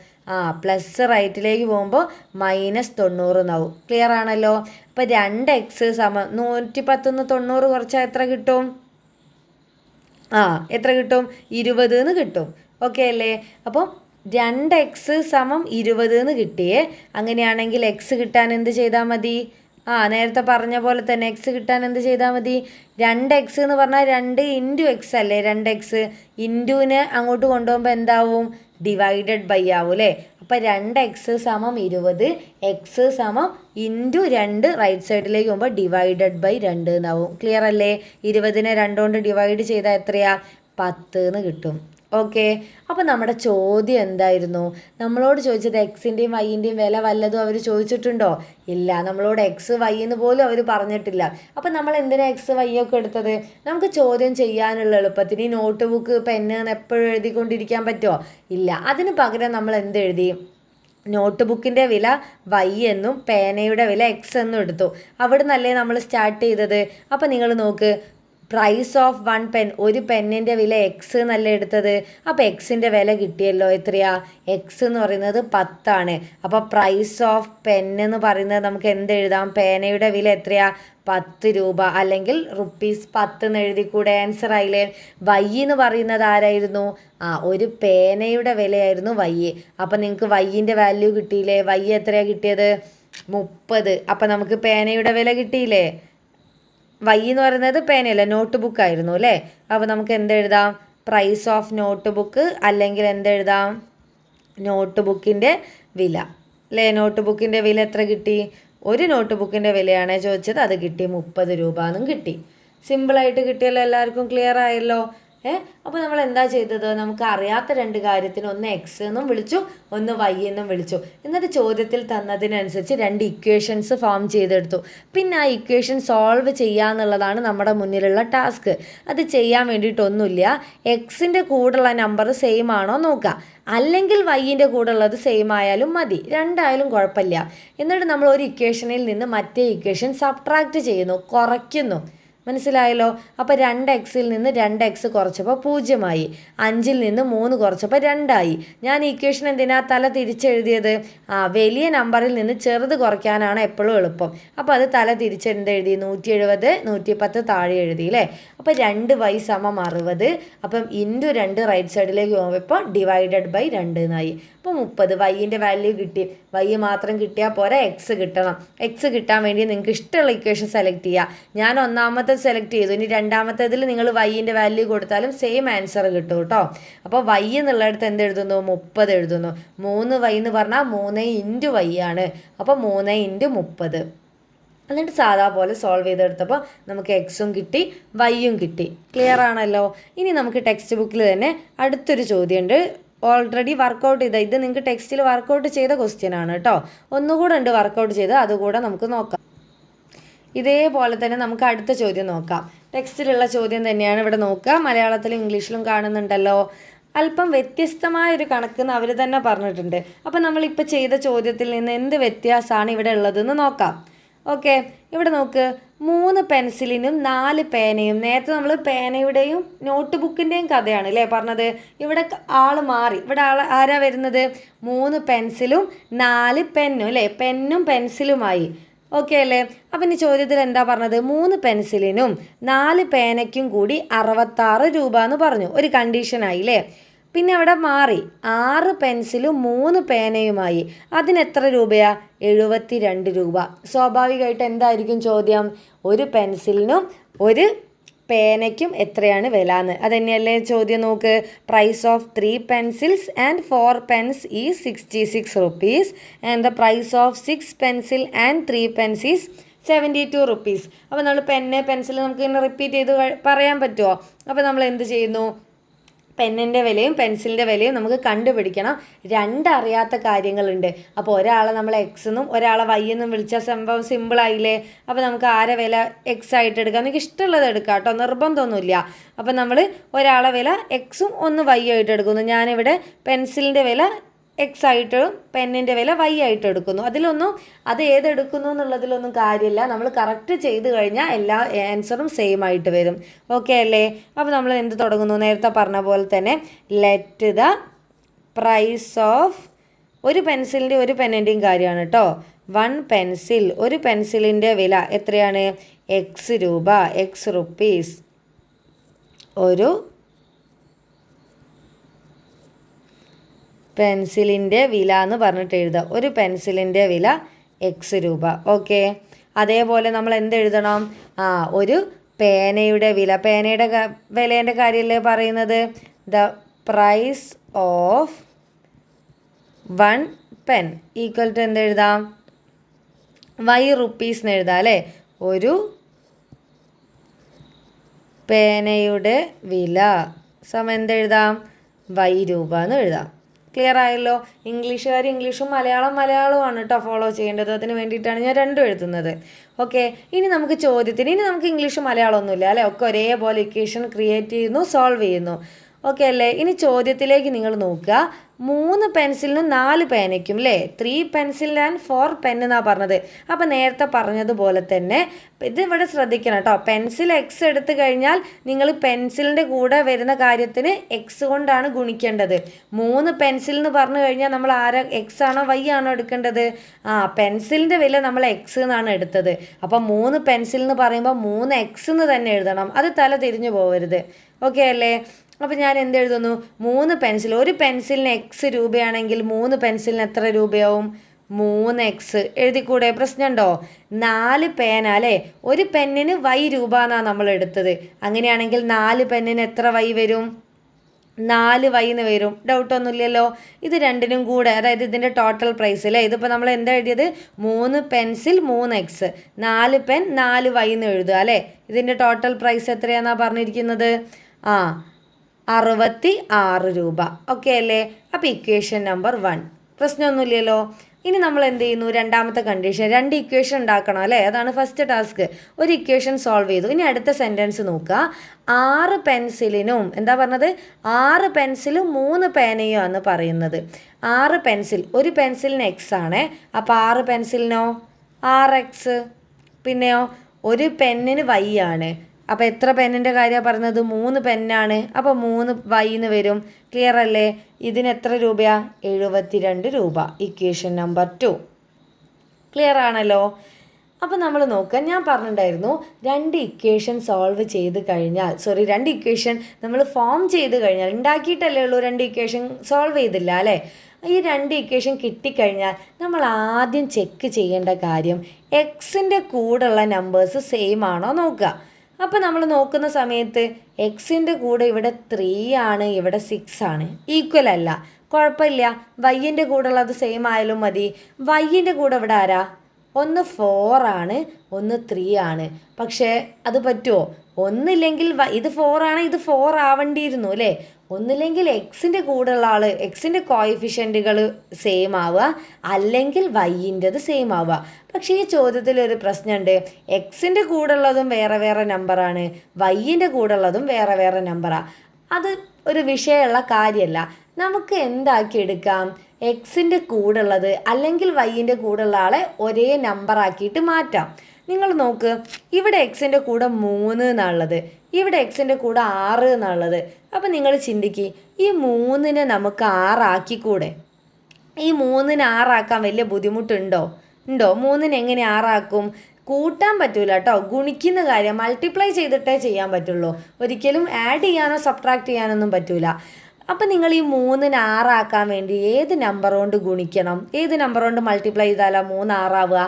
പ്ലസ് റൈറ്റിലേക്ക് പോകുമ്പോൾ -90 എന്നാവും. ക്ലിയർ ആണല്ലോ? അപ്പോൾ 2x സമം 110 നിന്ന് 90 കുറച്ചാൽ എത്ര കിട്ടും? എത്ര കിട്ടും? 20 എന്ന് കിട്ടും. ഓക്കെ അല്ലേ? അപ്പം 2x സമം 20 എന്ന് കിട്ടിയേ. അങ്ങനെയാണെങ്കിൽ എക്സ് കിട്ടാൻ എന്ത് ചെയ്താൽ മതി? നേരത്തെ പറഞ്ഞ പോലെ തന്നെ എക്സ് കിട്ടാൻ എന്ത് ചെയ്താൽ മതി? 2x എന്ന് പറഞ്ഞാൽ 2 ഇൻറ്റു എക്സ് അല്ലേ? 2x ഇൻറ്റുവിനെ അങ്ങോട്ട് കൊണ്ടുപോകുമ്പോൾ എന്താവും? ഡിവൈഡഡ് ബൈ ആവും അല്ലേ? അപ്പോൾ 2x സമം 20, എക്സ് സമം ഇൻറ്റു 2 റൈറ്റ് സൈഡിലേക്ക് പോകുമ്പോൾ ഡിവൈഡഡ് ബൈ 2 എന്നാവും. ക്ലിയർ അല്ലേ? 20നെ 2 കൊണ്ട് ഡിവൈഡ് ചെയ്താൽ എത്രയാ? 10 എന്ന് കിട്ടും. ഓക്കെ, അപ്പോൾ നമ്മുടെ ചോദ്യം എന്തായിരുന്നു? നമ്മളോട് ചോദിച്ചത് എക്സിൻ്റെയും വൈൻ്റെയും വില വല്ലതും അവർ ചോദിച്ചിട്ടുണ്ടോ? ഇല്ല, നമ്മളോട് എക്സ് വൈ എന്ന് പോലും അവർ പറഞ്ഞിട്ടില്ല. അപ്പം നമ്മൾ എന്തിനാണ് എക്സ് വൈ ഒക്കെ എടുത്തത്? നമുക്ക് ചോദ്യം ചെയ്യാനുള്ള എളുപ്പത്തിന് ഈ നോട്ട് ബുക്ക് പെന്ന് എപ്പോഴും എഴുതിക്കൊണ്ടിരിക്കാൻ പറ്റുമോ? ഇല്ല. അതിന് പകരം നമ്മൾ എന്തെഴുതി? നോട്ട് ബുക്കിൻ്റെ വില വൈ എന്നും പേനയുടെ വില എക്സ് എന്നും എടുത്തു. അവിടെ നിന്നല്ലേ നമ്മൾ സ്റ്റാർട്ട് ചെയ്തത്. അപ്പോൾ നിങ്ങൾ നോക്ക്, പ്രൈസ് ഓഫ് വൺ പെൻ, ഒരു പെന്നിൻ്റെ വില എക്സ് എന്നല്ല എടുത്തത്. അപ്പോൾ എക്സിൻ്റെ വില കിട്ടിയല്ലോ. എത്രയാ? എക്സ് എന്ന് പറയുന്നത് 10 അപ്പോൾ പ്രൈസ് ഓഫ് പെൻ എന്ന് പറയുന്നത് നമുക്ക് എന്തെഴുതാം? പേനയുടെ വില എത്രയാ? 10 രൂപ, അല്ലെങ്കിൽ ₹10 എന്ന് എഴുതിക്കൂടെ? ആൻസർ ആയില്ലേ? വൈ എന്ന് പറയുന്നത് ആരായിരുന്നു? ഒരു പേനയുടെ വിലയായിരുന്നു വൈ. അപ്പം നിങ്ങൾക്ക് വൈൻ്റെ വാല്യൂ കിട്ടിയില്ലേ? വൈ എത്രയാണ് കിട്ടിയത്? 30. അപ്പം നമുക്ക് പേനയുടെ വില കിട്ടിയില്ലേ? വൈ എന്ന് പറയുന്നത് പേനയല്ല, നോട്ട് ബുക്ക് ആയിരുന്നു അല്ലേ? അപ്പോൾ നമുക്ക് എന്തെഴുതാം? പ്രൈസ് ഓഫ് നോട്ട് ബുക്ക്, അല്ലെങ്കിൽ എന്തെഴുതാം? നോട്ട് ബുക്കിൻ്റെ വില അല്ലേ? നോട്ട് ബുക്കിൻ്റെ വില എത്ര കിട്ടി? ഒരു നോട്ട് ബുക്കിൻ്റെ വിലയാണ് ചോദിച്ചത്, അത് കിട്ടി 30 രൂപ എന്നും കിട്ടി. സിമ്പിളായിട്ട് കിട്ടിയല്ലോ, എല്ലാവർക്കും ക്ലിയർ ആയല്ലോ. അപ്പോൾ നമ്മൾ എന്താ ചെയ്തത്? നമുക്ക് അറിയാത്ത 2 കാര്യത്തിന് ഒന്ന് എക്സ് എന്നും വിളിച്ചു, ഒന്ന് വൈ എന്നും വിളിച്ചു. എന്നിട്ട് ചോദ്യത്തിൽ തന്നതിനനുസരിച്ച് 2 ഇക്വേഷൻസ് ഫോം ചെയ്തെടുത്തു. പിന്നെ ആ ഇക്വേഷൻ സോൾവ് ചെയ്യുക എന്നുള്ളതാണ് നമ്മുടെ മുന്നിലുള്ള ടാസ്ക്. അത് ചെയ്യാൻ വേണ്ടിയിട്ടൊന്നുമില്ല, എക്സിൻ്റെ കൂടെയുള്ള നമ്പർ സെയിം ആണോ നോക്കുക, അല്ലെങ്കിൽ വൈൻ്റെ കൂടെ ഉള്ളത് സെയിം ആയാലും മതി, രണ്ടായാലും കുഴപ്പമില്ല. എന്നിട്ട് നമ്മൾ ഒരു ഇക്വേഷനിൽ നിന്ന് മറ്റേ ഇക്വേഷൻ സബ്ട്രാക്റ്റ് ചെയ്യുന്നു, കുറയ്ക്കുന്നു. മനസ്സിലായല്ലോ? അപ്പോൾ 2x നിന്ന് 2x കുറച്ചപ്പോൾ 0 5 നിന്ന് 3 കുറച്ചപ്പോൾ 2 ഞാൻ ഇക്വേഷൻ എന്തിനാ തല തിരിച്ചെഴുതിയത്? വലിയ നമ്പറിൽ നിന്ന് ചെറുത് കുറയ്ക്കാനാണ് എപ്പോഴും എളുപ്പം. അപ്പോൾ അത് തല തിരിച്ചെഴുതി 170 110 താഴെ എഴുതി അല്ലേ? അപ്പോൾ 2y = 60. അപ്പം ഇൻറ്റു 2 റൈറ്റ് സൈഡിലേക്ക് പോകുമ്പോൾ ഡിവൈഡഡ് ബൈ 2 എന്നായി. അപ്പോൾ 30. വൈൻ്റെ വാല്യൂ കിട്ടി. വൈ മാത്രം കിട്ടിയാൽ പോരാ, എക്സ് കിട്ടണം. എക്സ് കിട്ടാൻ വേണ്ടി നിങ്ങൾക്ക് ഇഷ്ടമുള്ള ഇക്വേഷൻ സെലക്ട് ചെയ്യുക. ഞാൻ ഒന്നാമത്തെ സെലക്ട് ചെയ്തു. ഇനി രണ്ടാമത്തേതിൽ നിങ്ങൾ വൈൻ്റെ വാല്യൂ കൊടുത്താലും സെയിം ആൻസർ കിട്ടും കേട്ടോ. അപ്പോൾ വൈ എന്നുള്ളിടത്ത് എന്ത് എഴുതുന്നു? 30 എഴുതുന്നു. 3y എന്ന് പറഞ്ഞാൽ 3 ഇൻറ്റു വൈ ആണ്. അപ്പോൾ 3 ഇൻറ്റു 30. എന്നിട്ട് സാധാ പോലെ സോൾവ് ചെയ്തെടുത്തപ്പോൾ നമുക്ക് എക്സും കിട്ടി, വൈയും കിട്ടി. ക്ലിയർ ആണല്ലോ? ഇനി നമുക്ക് ടെക്സ്റ്റ് ബുക്കിൽ തന്നെ അടുത്തൊരു ചോദ്യമുണ്ട്. ഓൾറെഡി വർക്കൗട്ട് ചെയ്ത, ഇത് നിങ്ങൾക്ക് ടെക്സ്റ്റിൽ വർക്കൗട്ട് ചെയ്ത ക്വസ്റ്റ്യൻ ആണ് കേട്ടോ. ഒന്നുകൂടെ ഉണ്ട് വർക്കൗട്ട് ചെയ്ത്, അതുകൂടെ നമുക്ക് നോക്കാം. ഇതേപോലെ തന്നെ നമുക്ക് അടുത്ത ചോദ്യം നോക്കാം. ടെക്സ്റ്റിലുള്ള ചോദ്യം തന്നെയാണ് ഇവിടെ നോക്കുക. മലയാളത്തിലും ഇംഗ്ലീഷിലും കാണുന്നുണ്ടല്ലോ. അല്പം വ്യത്യസ്തമായൊരു കണക്കെന്ന് അവർ തന്നെ പറഞ്ഞിട്ടുണ്ട്. അപ്പം നമ്മളിപ്പോൾ ചെയ്ത ചോദ്യത്തിൽ നിന്ന് എന്ത് വ്യത്യാസമാണ് ഇവിടെ ഉള്ളതെന്ന് നോക്കാം. ഓക്കെ, ഇവിടെ നോക്ക്. 3 പെൻസിലിനും 4 പേനയും. നേരത്തെ നമ്മൾ പേനയുടെയും നോട്ട് ബുക്കിൻ്റെയും കഥയാണ് അല്ലേ പറഞ്ഞത്. ഇവിടെ ആൾ മാറി. ഇവിടെ ആരാ വരുന്നത്? 3 പെൻസിലും 4 പെന്നും അല്ലേ? പെന്നും പെൻസിലുമായി. ഓക്കെ അല്ലേ? അപ്പം ഇനി ചോദ്യത്തിൽ എന്താ പറഞ്ഞത്? 3 പെൻസിലിനും 4 പേനയ്ക്കും കൂടി 66 രൂപ എന്ന് പറഞ്ഞു. ഒരു കണ്ടീഷനായി അല്ലേ? പിന്നെ അവിടെ മാറി 6 പെൻസിലും 3 പേനയുമായി. അതിനെത്ര രൂപയാ? 72 രൂപ. സ്വാഭാവികമായിട്ട് എന്തായിരിക്കും ചോദ്യം? ഒരു പെൻസിലിനും ഒരു പേനയ്ക്കും എത്രയാണ് വില എന്ന്. അതുതന്നെയല്ലേ ചോദ്യം. നോക്ക്. Price of 3 pencils and 4 pens is 66 rupees and the price of 6 pencil and 3 pens is 72 rupees. അപ്പോൾ നമ്മൾ പെൻസിൽ നമുക്ക് ഇങ്ങനെ റിപ്പീറ്റ് ചെയ്ത് പറയാൻ പറ്റുമോ? അപ്പോൾ നമ്മൾ എന്ത് ചെയ്യുന്നു? പെന്നിൻ്റെ വിലയും പെൻസിലിൻ്റെ വിലയും നമുക്ക് കണ്ടുപിടിക്കണം. 2 അറിയാത്ത കാര്യങ്ങളുണ്ട്. അപ്പോൾ ഒരാളെ നമ്മൾ എക്സ് എന്നും ഒരാളെ വൈ എന്നും വിളിച്ച സംഭവം സിമ്പിളായില്ലേ? അപ്പോൾ നമുക്ക് ആരെ വില എക്സ് ആയിട്ട് എടുക്കാം. നിങ്ങൾക്ക് ഇഷ്ടമുള്ളത് എടുക്കാം കേട്ടോ, നിർബന്ധമൊന്നുമില്ല. അപ്പോൾ നമ്മൾ ഒരാളെ വില എക്സും ഒന്ന് വൈ ആയിട്ട് എടുക്കുന്നു. ഞാനിവിടെ പെൻസിലിൻ്റെ വില എക്സ് ആയിട്ടും പെന്നിൻ്റെ വില വൈ ആയിട്ട് എടുക്കുന്നു. അതിലൊന്നും അത് ഏതെടുക്കുന്നു എന്നുള്ളതിലൊന്നും കാര്യമില്ല. നമ്മൾ കറക്റ്റ് ചെയ്ത് കഴിഞ്ഞാൽ എല്ലാ ആൻസറും സെയിം ആയിട്ട് വരും. ഓക്കെ അല്ലേ? അപ്പോൾ നമ്മൾ എന്ത് തുടങ്ങുന്നു? നേരത്തെ പറഞ്ഞ പോലെ തന്നെ ലെറ്റ് ദ പ്രൈസ് ഓഫ്, ഒരു പെൻസിലിൻ്റെ ഒരു പെന്നിൻ്റെയും കാര്യമാണ് കേട്ടോ. 1 പെൻസിൽ, ഒരു പെൻസിലിൻ്റെ വില എത്രയാണ്? എക്സ് രൂപ, എക്സ് റുപ്പീസ്. ഒരു പെൻസിലിൻ്റെ വില എന്ന് പറഞ്ഞിട്ട് എഴുതുക. ഒരു പെൻസിലിൻ്റെ വില എക്സ് രൂപ. ഓക്കെ, അതേപോലെ നമ്മൾ എന്തെഴുതണം? ഒരു പേനയുടെ വില, പേനയുടെ വിലേൻ്റെ കാര്യമല്ലേ പറയുന്നത്? The price of 1 pen equal to എന്തെഴുതാം? വൈ റുപ്പീസ് എന്ന് എഴുതാം അല്ലേ? ഒരു പേനയുടെ വില എന്തെഴുതാം? വൈ രൂപ എന്ന് എഴുതാം. ക്ലിയർ ആയല്ലോ? ഇംഗ്ലീഷുകാർ ഇംഗ്ലീഷും മലയാളവുമാണ് കേട്ടോ ഫോളോ ചെയ്യേണ്ടത്. അതിന് വേണ്ടിയിട്ടാണ് ഞാൻ 2 എഴുതുന്നത്. ഓക്കെ, ഇനി നമുക്ക് ചോദ്യത്തിന്, ഇനി നമുക്ക് ഇംഗ്ലീഷും മലയാളമൊന്നുമില്ല അല്ലേ? ഒക്കെ ഒരേപോലെ ഇക്വേഷൻ ക്രിയേറ്റ് ചെയ്യുന്നു, സോൾവ് ചെയ്യുന്നു. ഓക്കെ അല്ലേ? ഇനി ചോദ്യത്തിലേക്ക് നിങ്ങൾ നോക്കുക. 3 പെൻസിലിനും 4 പേനയ്ക്കും അല്ലേ? 3 പെൻസിൽ ആൻഡ് 4 പെൻ എന്നാണ് പറഞ്ഞത്. അപ്പോൾ നേരത്തെ പറഞ്ഞതുപോലെ തന്നെ ഇത് ഇവിടെ ശ്രദ്ധിക്കണം കേട്ടോ. പെൻസിൽ എക്സ് എടുത്തു കഴിഞ്ഞാൽ നിങ്ങൾ പെൻസിലിൻ്റെ കൂടെ വരുന്ന കാര്യത്തിന് എക്സ് കൊണ്ടാണ് ഗുണിക്കേണ്ടത്. 3 പെൻസിൽ എന്ന് പറഞ്ഞു കഴിഞ്ഞാൽ നമ്മൾ എക്സ് ആണോ വൈ ആണോ എടുക്കേണ്ടത്? പെൻസിലിൻ്റെ വില നമ്മൾ എക്സ് എന്നാണ് എടുത്തത്. അപ്പം 3 പെൻസിൽ എന്ന് പറയുമ്പോൾ 3 എക്സ് എന്ന് തന്നെ എഴുതണം. അത് തല തിരിഞ്ഞു പോകരുത്. ഓക്കെ അല്ലേ? അപ്പോൾ ഞാൻ എന്തെഴുതുന്നു? 3 പെൻസിൽ. ഒരു പെൻസിലിന് എക്സ് രൂപയാണെങ്കിൽ 3 പെൻസിലിന് എത്ര രൂപയാവും? 3x. എഴുതിക്കൂടെ? പ്രശ്നമുണ്ടോ? 4 പേന അല്ലേ? ഒരു പെന്നിന് വൈ രൂപ എന്നാണ് നമ്മൾ എടുത്തത്. അങ്ങനെയാണെങ്കിൽ 4 പെന്നിന് എത്ര വൈ വരും? 4 വൈ എന്ന് വരും. ഡൗട്ടൊന്നുമില്ലല്ലോ. ഇത് രണ്ടിനും കൂടെ, അതായത് ഇതിൻ്റെ ടോട്ടൽ പ്രൈസ് അല്ലേ? ഇതിപ്പോൾ നമ്മൾ എന്താ എഴുതിയത്? 3 പെൻസിൽ 3x, 4 പെൻ 4 വൈ എന്ന് എഴുതുക അല്ലേ? ഇതിൻ്റെ ടോട്ടൽ പ്രൈസ് എത്രയാണെന്നാണ് പറഞ്ഞിരിക്കുന്നത്? 66 രൂപ. ഓക്കെ അല്ലേ? അപ്പോൾ ഇക്വേഷൻ നമ്പർ 1. പ്രശ്നമൊന്നുമില്ലല്ലോ. ഇനി നമ്മൾ എന്ത് ചെയ്യുന്നു? രണ്ടാമത്തെ കണ്ടീഷൻ, 2 ഇക്വേഷൻ ഉണ്ടാക്കണം അല്ലേ? അതാണ് ഫസ്റ്റ് ടാസ്ക്. ഒരു ഇക്വേഷൻ സോൾവ് ചെയ്തു. ഇനി അടുത്ത സെൻറ്റൻസ് നോക്കുക. 6 പെൻസിലിനും എന്താ പറഞ്ഞത്? 6 പെൻസിലും 3 പേനയോ ആണ് പറയുന്നത്. 6 പെൻസിൽ, ഒരു പെൻസിലിന് എക്സ് ആണ്. അപ്പോൾ 6 പെൻസിലിനോ 6x. പിന്നെയോ ഒരു പെന്നിന് വൈ ആണ്. അപ്പോൾ എത്ര പെന്നിൻ്റെ കാര്യമാണ് പറഞ്ഞത്? 3 പെന്നാണ്. അപ്പോൾ 3 വൈ എന്ന് വരും. ക്ലിയർ അല്ലേ? ഇതിന് എത്ര രൂപയാണ്? 72 രൂപ. Equation number 2. ക്ലിയർ ആണല്ലോ? അപ്പോൾ നമ്മൾ നോക്കുക, ഞാൻ പറഞ്ഞിട്ടുണ്ടായിരുന്നു 2 ഇക്വേഷൻ സോൾവ് ചെയ്ത് കഴിഞ്ഞാൽ, 2 ഇക്വേഷൻ നമ്മൾ ഫോം ചെയ്ത് കഴിഞ്ഞാൽ, ഉണ്ടാക്കിയിട്ടല്ലേ ഉള്ളൂ, 2 ഇക്വേഷൻ സോൾവ് ചെയ്തില്ല അല്ലേ? ഈ 2 ഇക്വേഷൻ കിട്ടിക്കഴിഞ്ഞാൽ നമ്മൾ ആദ്യം ചെക്ക് ചെയ്യേണ്ട കാര്യം എക്സിൻ്റെ കൂടെയുള്ള നമ്പേഴ്സ് സെയിം ആണോ നോക്കുക. അപ്പോൾ നമ്മൾ നോക്കുന്ന സമയത്ത് എക്സിൻ്റെ കൂടെ ഇവിടെ 3 ആണ്, ഇവിടെ 6 ആണ്. ഈക്വൽ അല്ല, കുഴപ്പമില്ല. വൈൻ്റെ കൂടെ ഉള്ളത് സെയിം ആയാലും മതി. വൈൻ്റെ കൂടെ ഇവിടെ ആരാ? ഒന്ന് 4 ആണ്, ഒന്ന് 3 ആണ്. പക്ഷേ അത് പറ്റുമോ? ഒന്നില്ലെങ്കിൽ ഇത് 4 ആണ്, ഇത് 4 ആവേണ്ടിയിരുന്നു അല്ലേ? ഒന്നില്ലെങ്കിൽ എക്സിൻ്റെ കൂടെയുള്ള ആൾ, എക്സിൻ്റെ കോയിഫിഷ്യൻറ്റുകൾ സെയിം ആവുക, അല്ലെങ്കിൽ വൈൻ്റെത് സെയിം ആവുക. പക്ഷേ ഈ ചോദ്യത്തിലൊരു പ്രശ്നമുണ്ട്. എക്സിൻ്റെ കൂടെയുള്ളതും വേറെ വേറെ നമ്പറാണ്, വൈൻ്റെ കൂടെയുള്ളതും വേറെ വേറെ നമ്പറാണ്. അത് ഒരു വിഷയമുള്ള കാര്യമല്ല. നമുക്ക് എന്താക്കി എടുക്കാം? എക്സിൻ്റെ കൂടെയുള്ളത് അല്ലെങ്കിൽ വൈൻ്റെ കൂടെയുള്ള ആളെ ഒരേ നമ്പറാക്കിയിട്ട് മാറ്റാം. നിങ്ങൾ നോക്ക്, ഇവിടെ എക്സിൻ്റെ കൂടെ 3 എന്നുള്ളത്, ഇവിടെ എക്സിൻ്റെ കൂടെ 6 എന്നുള്ളത്. അപ്പം നിങ്ങൾ ചിന്തിക്കുക, ഈ 3നെ നമുക്ക് 6 ആക്കിക്കൂടെ? ഈ 3നെ 6 ആക്കാൻ വലിയ ബുദ്ധിമുട്ടുണ്ടോ? 3നെ എങ്ങനെ 6 ആക്കും? കൂട്ടാൻ പറ്റൂല കേട്ടോ. ഗുണിക്കുന്ന കാര്യം മൾട്ടിപ്ലൈ ചെയ്തിട്ടേ ചെയ്യാൻ പറ്റുള്ളൂ. ഒരിക്കലും ആഡ് ചെയ്യാനോ സബ്ട്രാക്ട് ചെയ്യാനൊന്നും പറ്റൂല. അപ്പം നിങ്ങൾ ഈ 3നെ 6 ആക്കാൻ വേണ്ടി ഏത് നമ്പർ കൊണ്ട് ഗുണിക്കണം? ഏത് നമ്പർ കൊണ്ട് മൾട്ടിപ്ലൈ ചെയ്താലാ 3 6 ആവുക?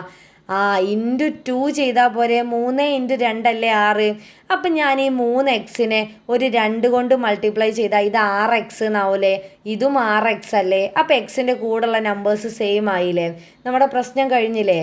ഇൻറ്റു 2 ചെയ്താൽ പോരെ? 3 ഇൻറ്റു 2 അല്ലേ 6. അപ്പം ഞാൻ ഈ 3xനെ ഒരു 2 കൊണ്ട് മൾട്ടിപ്ലൈ ചെയ്താൽ ഇത് 6x എന്നാവൂലേ? ഇതും 6x അല്ലേ? അപ്പം എക്സിൻ്റെ കൂടെയുള്ള നമ്പേഴ്സ് സെയിം ആയില്ലേ? നമ്മുടെ പ്രശ്നം കഴിഞ്ഞില്ലേ?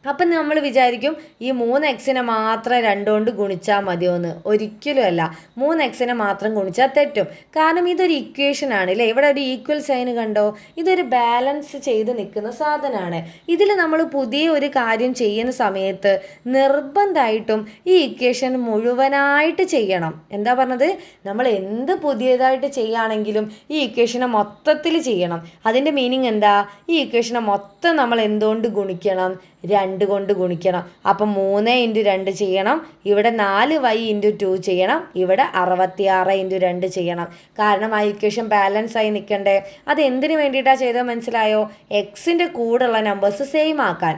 അപ്പം നമ്മൾ വിചാരിക്കും ഈ 3xനെ മാത്രം 2 കൊണ്ട് ഗുണിച്ചാൽ മതിയോന്ന്. ഒരിക്കലും അല്ല. 3xനെ മാത്രം ഗുണിച്ചാൽ തെറ്റും. കാരണം ഇതൊരു ഇക്വേഷൻ ആണ് അല്ലേ? ഇവിടെ ഒരു ഈക്വൽ സൈൻ കണ്ടോ? ഇതൊരു ബാലൻസ് ചെയ്ത് നിൽക്കുന്ന സാധനമാണ്. ഇതിൽ നമ്മൾ പുതിയ ഒരു കാര്യം ചെയ്യുന്ന സമയത്ത് നിർബന്ധമായിട്ടും ഈ ഇക്വേഷൻ മുഴുവനായിട്ട് ചെയ്യണം. എന്താ പറഞ്ഞത്? നമ്മൾ എന്ത് പുതിയതായിട്ട് ചെയ്യുകയാണെങ്കിലും ഈ ഇക്വേഷനെ മൊത്തത്തിൽ ചെയ്യണം. അതിൻ്റെ മീനിങ് എന്താ? ഈ ഇക്വേഷനെ മൊത്തം നമ്മൾ എന്തുകൊണ്ട് ഗുണിക്കണം? 2 കൊണ്ട് ഗുണിക്കണം. അപ്പം 3 ഇൻറ്റു 2 ചെയ്യണം. ഇവിടെ 4y ഇൻറ്റു 2 ചെയ്യണം. ഇവിടെ 66 ഇൻറ്റു 2 ചെയ്യണം. കാരണം ആ ഇക്വേഷൻ ബാലൻസ് ആയി നിൽക്കണ്ടേ? അത് എന്തിനു വേണ്ടിയിട്ടാണ് ചെയ്തത് മനസ്സിലായോ? എക്സിൻ്റെ കൂടെയുള്ള നമ്പേഴ്സ് സെയിം ആക്കാൻ.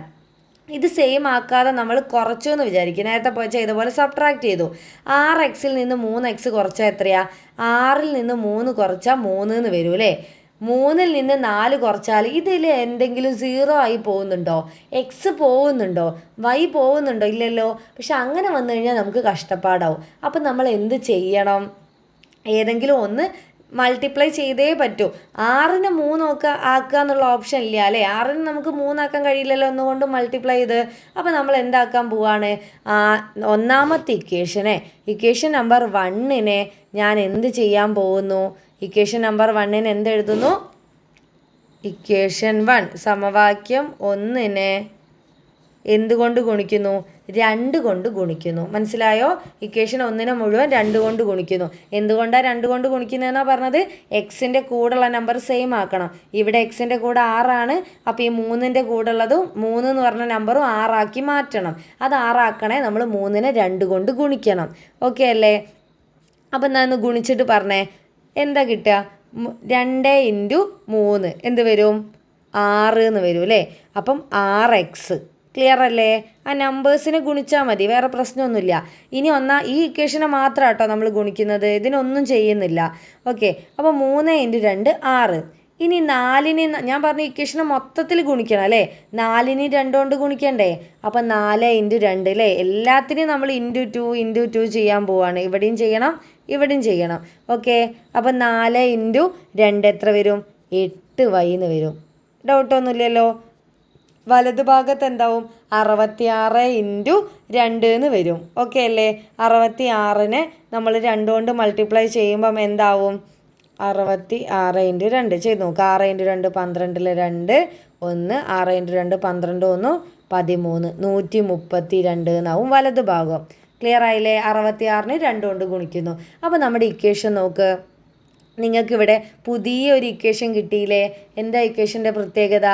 ഇത് സെയിം ആക്കാതെ നമ്മൾ കുറച്ചു എന്ന് വിചാരിക്കും. നേരത്തെ ചെയ്ത പോലെ സബ്ട്രാക്ട് ചെയ്തു. 6xൽ നിന്ന് 3x കുറച്ചാൽ എത്രയാ? 6ൽ നിന്ന് 3 കുറച്ചാൽ 3 എന്ന് വരും അല്ലേ? 3ൽ നിന്ന് 4 കുറച്ചാൽ ഇതിൽ എന്തെങ്കിലും 0 ആയി പോകുന്നുണ്ടോ? എക്സ് പോകുന്നുണ്ടോ? വൈ പോകുന്നുണ്ടോ? ഇല്ലല്ലോ. പക്ഷെ അങ്ങനെ വന്നു കഴിഞ്ഞാൽ നമുക്ക് കഷ്ടപ്പാടാവും. അപ്പം നമ്മൾ എന്ത് ചെയ്യണം? ഏതെങ്കിലും ഒന്ന് മൾട്ടിപ്ലൈ ചെയ്തേ പറ്റൂ. 6നെ 3 ആക്കുക എന്നുള്ള ഓപ്ഷൻ ഇല്ല അല്ലേ? 6ന് നമുക്ക് 3 ആക്കാൻ കഴിയില്ലല്ലോ ഒന്നുകൊണ്ട് മൾട്ടിപ്ലൈ ചെയ്ത്. അപ്പോൾ നമ്മൾ എന്താക്കാൻ പോവാണ്? ഒന്നാമത്തെ ഇക്വേഷൻ നമ്പർ 1നെ ഞാൻ എന്ത് ചെയ്യാൻ പോകുന്നു? ഇക്വേഷൻ നമ്പർ 1ന് എന്തെഴുതുന്നു? ഇക്വേഷൻ 1 സമവാക്യം 1നെ എന്തുകൊണ്ട് ഗുണിക്കുന്നു? 2 കൊണ്ട് ഗുണിക്കുന്നു. മനസ്സിലായോ? ഇക്വേഷൻ 1 മുഴുവൻ 2 കൊണ്ട് ഗുണിക്കുന്നു. എന്തുകൊണ്ടാണ് 2 കൊണ്ട് ഗുണിക്കുന്നതെന്നാണ് പറഞ്ഞത്? എക്സിൻ്റെ കൂടെയുള്ള നമ്പർ സെയിം ആക്കണം. ഇവിടെ എക്സിൻ്റെ കൂടെ 6 അപ്പോൾ ഈ 3ൻ്റെ കൂടെ ഉള്ളതും 3 എന്ന് പറഞ്ഞ നമ്പറും 6 മാറ്റണം. അത് 6 നമ്മൾ 3നെ 2 കൊണ്ട് ഗുണിക്കണം. ഓക്കെ അല്ലേ? അപ്പം ഞാൻ ഒന്ന് ഗുണിച്ചിട്ട് പറഞ്ഞേ, എന്താ കിട്ടുക? 2 × 3 എന്ത് വരും? 6 എന്ന് വരും അല്ലേ? അപ്പം 6x. ക്ലിയർ അല്ലേ? ആ നമ്പേഴ്സിനെ ഗുണിച്ചാൽ മതി, വേറെ പ്രശ്നമൊന്നുമില്ല. ഇനി ഈ ഇക്വേഷനെ മാത്രം കേട്ടോ നമ്മൾ ഗുണിക്കുന്നത്, ഇതിനൊന്നും ചെയ്യുന്നില്ല. ഓക്കെ, അപ്പോൾ 3 × 2 6. ഇനി 4നെ ഞാൻ പറഞ്ഞ ഇക്വേഷനെ മൊത്തത്തിൽ ഗുണിക്കണം അല്ലേ? 4നെ 2 കൊണ്ട് ഗുണിക്കണ്ടേ? അപ്പം 4 × 2 അല്ലേ? എല്ലാത്തിനെയും നമ്മൾ × 2 ചെയ്യാൻ പോവാണ്. ഇവിടെയും ചെയ്യണം, ഇവിടെയും ചെയ്യണം. ഓക്കെ, അപ്പം 4 × 2 എത്ര വരും? 8y എന്ന് വരും. ഡൗട്ടൊന്നുമില്ലല്ലോ? വലതു ഭാഗത്ത് എന്താവും? 66 × 2 എന്ന് വരും. ഓക്കെ അല്ലേ? 66നെ നമ്മൾ 2 കൊണ്ട് മൾട്ടിപ്ലൈ ചെയ്യുമ്പം എന്താവും? 66 × 2 ചെയ്ത് നോക്കുക. 6 × 2 12, 2 1, 6 × 2 12 1 13, 132 എന്നാവും വലതു ഭാഗം. ക്ലിയർ ആയില്ലേ? 66നെ 2 കൊണ്ട് ഗുണിക്കുന്നു. അപ്പോൾ നമ്മുടെ ഇക്വേഷൻ നോക്ക്, നിങ്ങൾക്കിവിടെ പുതിയൊരു ഇക്വേഷൻ കിട്ടിയില്ലേ? എന്താ ഇക്വേഷൻ്റെ പ്രത്യേകത?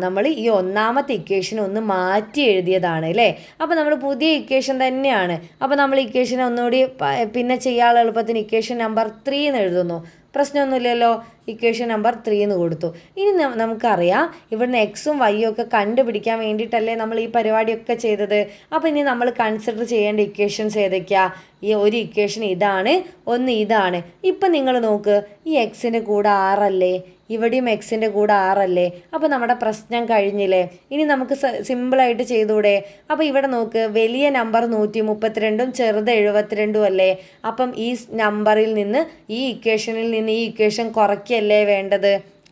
നമ്മൾ ഈ ഒന്നാമത്തെ ഇക്വേഷൻ ഒന്ന് മാറ്റി എഴുതിയതാണ് അല്ലേ? അപ്പോൾ നമ്മൾ പുതിയ ഇക്വേഷൻ തന്നെയാണ്. അപ്പോൾ നമ്മൾ ഇക്വേഷൻ ഒന്നുകൂടി പിന്നെ ചെയ്യാനുള്ള എളുപ്പത്തിന് ഇക്വേഷൻ നമ്പർ 3 എന്ന് എഴുതുന്നു. പ്രശ്നമൊന്നുമില്ലല്ലോ? ഇക്വേഷൻ നമ്പർ 3 എന്ന് കൊടുത്തു. ഇനി നമുക്കറിയാം ഇവിടുന്ന് എക്സും വൈയും ഒക്കെ കണ്ടുപിടിക്കാൻ വേണ്ടിയിട്ടല്ലേ നമ്മൾ ഈ പരിപാടിയൊക്കെ ചെയ്തത്. അപ്പോൾ ഇനി നമ്മൾ കൺസിഡർ ചെയ്യേണ്ട ഇക്വേഷൻസ് ഏതൊക്കെയാണ്? ഈ ഒരു ഇക്വേഷൻ ഇതാണ്, ഒന്ന് ഇതാണ്. ഇപ്പം നിങ്ങൾ നോക്ക്, ഈ എക്സിൻ്റെ കൂടെ 6 അല്ലേ? ഇവിടെയും എക്സിൻ്റെ കൂടെ 6 അല്ലേ? അപ്പോൾ നമ്മുടെ പ്രശ്നം കഴിഞ്ഞില്ലേ? ഇനി നമുക്ക് സിമ്പിളായിട്ട് ചെയ്തുകൂടെ? അപ്പോൾ ഇവിടെ നോക്ക്, വലിയ നമ്പർ 132 ചെറുത് 72 അല്ലേ? അപ്പം ഈ നമ്പറിൽ നിന്ന് ഈ ഇക്വേഷനിൽ നിന്ന് ഈ ഇക്വേഷൻ കുറയ്ക്കല്ലേ വേണ്ടത്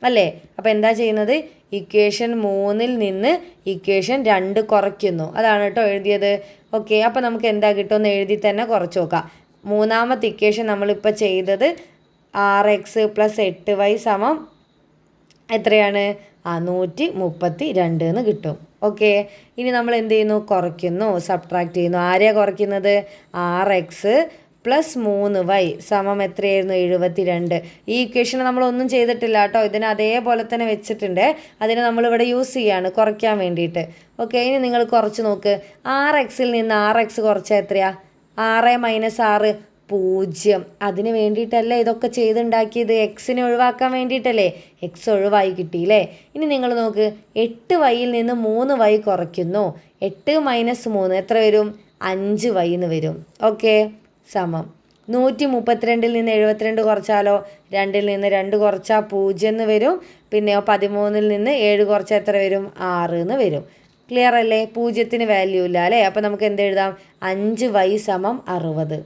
അല്ലേ? അപ്പോൾ എന്താ ചെയ്യുന്നത്? ഇക്വേഷൻ 3ൽ നിന്ന് ഇക്വേഷൻ 2 കുറയ്ക്കുന്നു. അതാണ് കേട്ടോ എഴുതിയത്. ഓക്കെ, അപ്പോൾ നമുക്ക് എന്താ കിട്ടുമെന്ന് എഴുതി തന്നെ കുറച്ച് നോക്കാം. മൂന്നാമത്തെ ഇക്വേഷൻ നമ്മളിപ്പോൾ ചെയ്തത് 6x + 8y = എത്രയാണ്? 132 എന്ന് കിട്ടും. ഓക്കെ, ഇനി നമ്മൾ എന്ത് ചെയ്യുന്നു? കുറയ്ക്കുന്നു, സബ്ട്രാക്ട് ചെയ്യുന്നു. ആരെയാണ് കുറയ്ക്കുന്നത്? 6x + 3y = എത്രയായിരുന്നു? 72. ഈ ഇക്വേഷൻ നമ്മളൊന്നും ചെയ്തിട്ടില്ല കേട്ടോ, ഇതിനെ അതേപോലെ തന്നെ വെച്ചിട്ടുണ്ട്. അതിനെ നമ്മളിവിടെ യൂസ് ചെയ്യാണ് കുറയ്ക്കാൻ വേണ്ടിയിട്ട്. ഓക്കെ, ഇനി നിങ്ങൾ കുറച്ച് നോക്ക്. 6xൽ നിന്ന് 6x കുറച്ചാൽ എത്രയാ? 6 - 6 0. അതിന് വേണ്ടിയിട്ടല്ലേ ഇതൊക്കെ ചെയ്തുണ്ടാക്കിയത്? എക്സിനെ ഒഴിവാക്കാൻ വേണ്ടിയിട്ടല്ലേ? എക്സ് ഒഴിവായി കിട്ടിയില്ലേ? ഇനി നിങ്ങൾ നോക്ക്, 8yൽ നിന്ന് 3y കുറയ്ക്കുന്നു. 8 - 3 എത്ര വരും? 5y എന്ന് വരും. ഓക്കെ, സമം 132ൽ നിന്ന് 72 കുറച്ചാലോ? 2ൽ നിന്ന് 2 കുറച്ചാൽ 0 എന്ന് വരും. പിന്നെയോ 13ൽ നിന്ന് 7 കുറച്ചാൽ എത്ര വരും? 6 എന്ന് വരും. ക്ലിയർ അല്ലേ? 0ന് വാല്യൂ ഇല്ല അല്ലേ? അപ്പോൾ നമുക്ക് എന്ത് എഴുതാം? 5y = 60.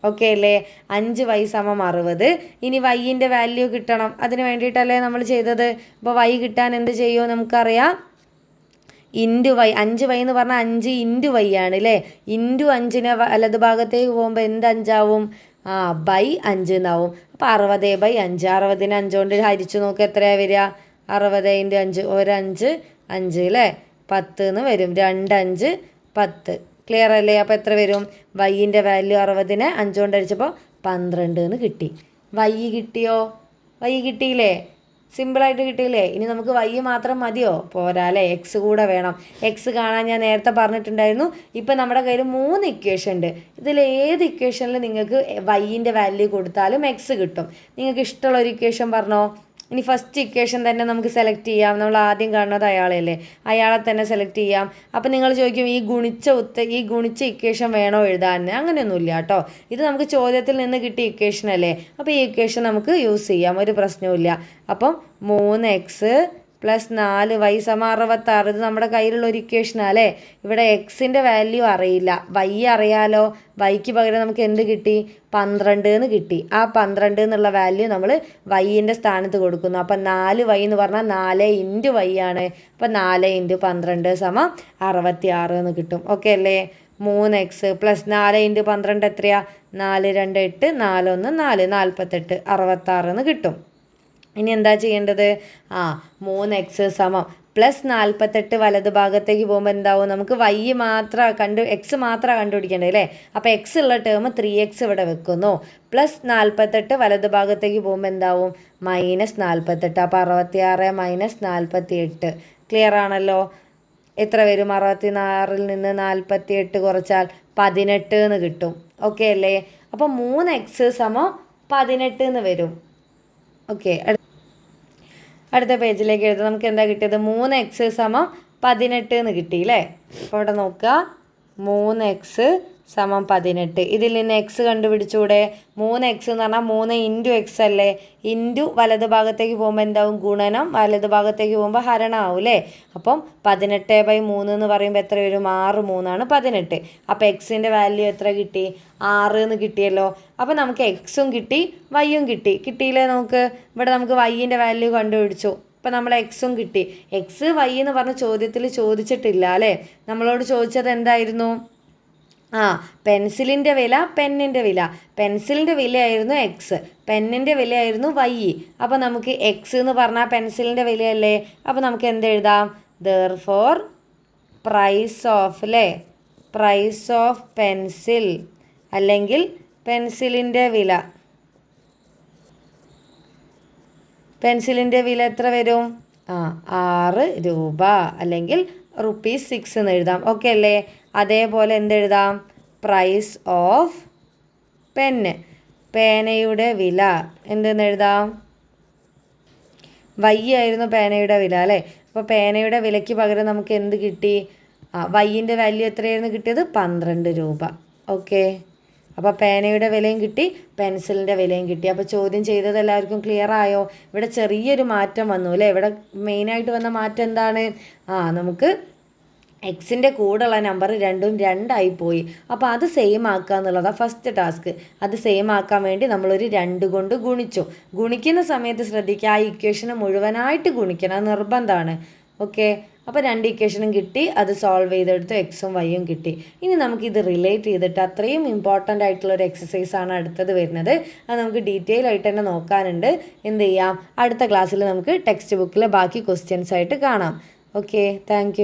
ഓക്കെ അല്ലേ? 5y = 60. ഇനി വൈൻ്റെ വാല്യൂ കിട്ടണം, അതിന് വേണ്ടിയിട്ടല്ലേ നമ്മൾ ചെയ്തത്. അപ്പോൾ വൈ കിട്ടാൻ എന്ത് ചെയ്യുമോ നമുക്കറിയാം? × y. 5y എന്ന് പറഞ്ഞാൽ 5 × y ആണ് അല്ലേ? × 5നെ വലത് ഭാഗത്തേക്ക് പോകുമ്പോൾ എന്ത് 5 ആവും? /5 എന്നാവും. അപ്പോൾ 60/5. 60നെ 5 കൊണ്ട് ഹരിച്ചു നോക്കുക, എത്രയാണ് വരിക? 60 × 5 ഒരു 5 5 അല്ലേ? 10 എന്ന് വരും. 2 5 10. ക്ലിയർ അല്ലേ? അപ്പോൾ എത്ര വരും? വൈൻ്റെ വാല്യൂ 60നെ 5 കൊണ്ട് ഹരിച്ചപ്പോൾ 12 എന്ന് കിട്ടി. വൈ കിട്ടിയോ? വൈ കിട്ടിയില്ലേ? സിമ്പിളായിട്ട് കിട്ടിയില്ലേ? ഇനി നമുക്ക് വൈ മാത്രം മതിയോ? പോരാ അല്ലേ? എക്സ് കൂടെ വേണം. എക്സ് കാണാൻ ഞാൻ നേരത്തെ പറഞ്ഞിട്ടുണ്ടായിരുന്നു. ഇപ്പം നമ്മുടെ കയ്യിൽ 3 ഇക്വേഷൻ ഉണ്ട്. ഇതിൽ ഏത് ഇക്വേഷനിൽ നിങ്ങൾക്ക് വൈൻ്റെ വാല്യൂ കൊടുത്താലും എക്സ് കിട്ടും. നിങ്ങൾക്ക് ഇഷ്ടമുള്ള ഒരു ഇക്വേഷൻ പറഞ്ഞോ. ഇനി ഫസ്റ്റ് ഇക്വേഷൻ തന്നെ നമുക്ക് സെലക്ട് ചെയ്യാം. നമ്മൾ ആദ്യം കാണുന്നത് അയാളെയല്ലേ, അയാളെ തന്നെ സെലക്ട് ചെയ്യാം. അപ്പം നിങ്ങൾ ചോദിക്കും, ഈ ഗുണിച്ച ഇക്വേഷൻ വേണോ എഴുതാൻ? അങ്ങനെയൊന്നുമില്ല കേട്ടോ. ഇത് നമുക്ക് ചോദ്യത്തിൽ നിന്ന് കിട്ടിയ ഇക്വേഷൻ അല്ലേ? അപ്പോൾ ഈ ഇക്വേഷൻ നമുക്ക് യൂസ് ചെയ്യാം, ഒരു പ്രശ്നവുമില്ല. അപ്പം 3x + 4y = 66. ഇത് നമ്മുടെ കയ്യിലുള്ള ഒരു ഇക്വേഷനാണ് അല്ലേ? ഇവിടെ എക്സിൻ്റെ വാല്യൂ അറിയില്ല, വൈ അറിയാലോ. വൈക്ക് പകരം നമുക്ക് എന്ത് കിട്ടി? 12 എന്ന് കിട്ടി. ആ 12 എന്നുള്ള വാല്യൂ നമ്മൾ വൈൻ്റെ സ്ഥാനത്ത് കൊടുക്കുന്നു. അപ്പം 4y എന്ന് പറഞ്ഞാൽ 4 × y ആണ്. അപ്പം 4 × 12 = 66 എന്ന് കിട്ടും. ഓക്കെ അല്ലേ? 3x + 4 × 12 എത്രയാ? 4 2 8 4 1 4 48 66 എന്ന് കിട്ടും. ഇനി എന്താ ചെയ്യേണ്ടത്? 3x = +48 വലതുഭാഗത്തേക്ക് പോകുമ്പോൾ എന്താവും, നമുക്ക് എക്സ് മാത്രം കണ്ടുപിടിക്കേണ്ടത് അല്ലേ. അപ്പോൾ എക്സ് ഉള്ള ടേം 3x ഇവിടെ വെക്കുന്നു. +48 വലതുഭാഗത്തേക്ക് പോകുമ്പോൾ എന്താവും, -48. അപ്പോൾ 66 - 48. ക്ലിയർ ആണല്ലോ. എത്ര വരും, 66-ൽ നിന്ന് 48 കുറച്ചാൽ 18 എന്ന് കിട്ടും. ഓക്കെ അല്ലേ. അപ്പോൾ 3x = 18 എന്ന് വരും. ഓക്കെ, അടുത്ത പേജിലേക്ക് എഴുതാം. നമുക്ക് എന്താ കിട്ടിയത്, 3x = 18 എന്ന് കിട്ടി അല്ലേ. അപ്പോൾ ഇവിടെ നോക്കുക, 3x = 18. ഇതിൽ നിന്ന് എക്സ് കണ്ടുപിടിച്ചൂടെ. 3x എന്ന് പറഞ്ഞാൽ 3 × x അല്ലേ. ഇൻറ്റു വലതുഭാഗത്തേക്ക് പോകുമ്പോൾ എന്താവും, ഗുണനം. വലതുഭാഗത്തേക്ക് പോകുമ്പോൾ ഹരണം ആവും അല്ലേ. അപ്പം 18/3 എന്ന് പറയുമ്പോൾ എത്ര വരും, 6 3 = 18. അപ്പോൾ എക്സിൻ്റെ വാല്യൂ എത്ര കിട്ടി, 6 എന്ന് കിട്ടിയല്ലോ. അപ്പോൾ നമുക്ക് എക്സും കിട്ടി വൈയും കിട്ടിയില്ലേ. ഇവിടെ നമുക്ക് വൈൻ്റെ വാല്യൂ കണ്ടുപിടിച്ചു. അപ്പോൾ നമ്മൾ എക്സും കിട്ടി. എക്സ് വൈ എന്ന് പറഞ്ഞ ചോദ്യത്തിൽ ചോദിച്ചിട്ടില്ല അല്ലേ. നമ്മളോട് ചോദിച്ചത് എന്തായിരുന്നു, പെൻസിലിൻ്റെ വില, പെന്നിൻ്റെ വില. പെൻസിലിൻ്റെ വിലയായിരുന്നു എക്സ്, പെന്നിൻ്റെ വിലയായിരുന്നു വൈ. അപ്പോൾ നമുക്ക് എക്സ് എന്ന് പറഞ്ഞാൽ പെൻസിലിൻ്റെ വിലയല്ലേ. അപ്പോൾ നമുക്ക് എന്തെഴുതാം, therefore പ്രൈസ് ഓഫ് അല്ലേ, പ്രൈസ് ഓഫ് പെൻസിൽ അല്ലെങ്കിൽ പെൻസിലിൻ്റെ വില. പെൻസിലിൻ്റെ വില എത്ര വരും, 6 രൂപ അല്ലെങ്കിൽ ₹6 എന്ന് എഴുതാം. ഓക്കെ അല്ലേ. അതേപോലെ എന്തെഴുതാം, പ്രൈസ് ഓഫ് പെന്ന്, പേനയുടെ വില എന്തെന്ന് എഴുതാം, വൈ ആയിരുന്നു പേനയുടെ വില അല്ലേ. അപ്പോൾ പേനയുടെ വിലയ്ക്ക് പകരം നമുക്ക് എന്ത് കിട്ടി, വൈൻ്റെ വാല്യൂ എത്രയായിരുന്നു കിട്ടിയത്, 12 രൂപ. ഓക്കെ, അപ്പോൾ പേനയുടെ വിലയും കിട്ടി, പെൻസിലിൻ്റെ വിലയും കിട്ടി. അപ്പോൾ ചോദ്യം ചെയ്തത് എല്ലാവർക്കും ക്ലിയർ ആയോ. ഇവിടെ ചെറിയൊരു മാറ്റം വന്നു അല്ലേ. ഇവിടെ മെയിനായിട്ട് വന്ന മാറ്റം എന്താണ്, നമുക്ക് എക്സിൻ്റെ കൂടെയുള്ള നമ്പർ രണ്ടും 2 ആയി പോയി. അപ്പോൾ അത് സെയിം ആക്കുക എന്നുള്ളതാണ് ഫസ്റ്റ് ടാസ്ക്. അത് സെയിം ആക്കാൻ വേണ്ടി നമ്മളൊരു 2 കൊണ്ട് ഗുണിച്ചു. ഗുണിക്കുന്ന സമയത്ത് ശ്രദ്ധിക്കുക, ആ ഇക്വേഷനെ മുഴുവനായിട്ട് ഗുണിക്കണം, അത് നിർബന്ധമാണ്. ഓക്കെ, അപ്പോൾ 2 ഇക്വേഷനും കിട്ടി, അത് സോൾവ് ചെയ്തെടുത്തു, എക്സും വൈയും കിട്ടി. ഇനി നമുക്കിത് റിലേറ്റ് ചെയ്തിട്ട് അത്രയും ഇമ്പോർട്ടൻ്റ് ആയിട്ടുള്ളൊരു എക്സസൈസാണ് അടുത്തത് വരുന്നത്. അത് നമുക്ക് ഡീറ്റെയിൽ ആയിട്ട് തന്നെ നോക്കാനുണ്ട്. എന്ത് ചെയ്യാം, അടുത്ത ക്ലാസ്സിൽ നമുക്ക് ടെക്സ്റ്റ് ബുക്കിലെ ബാക്കി ക്വസ്റ്റ്യൻസ് ആയിട്ട് കാണാം. Okay, thank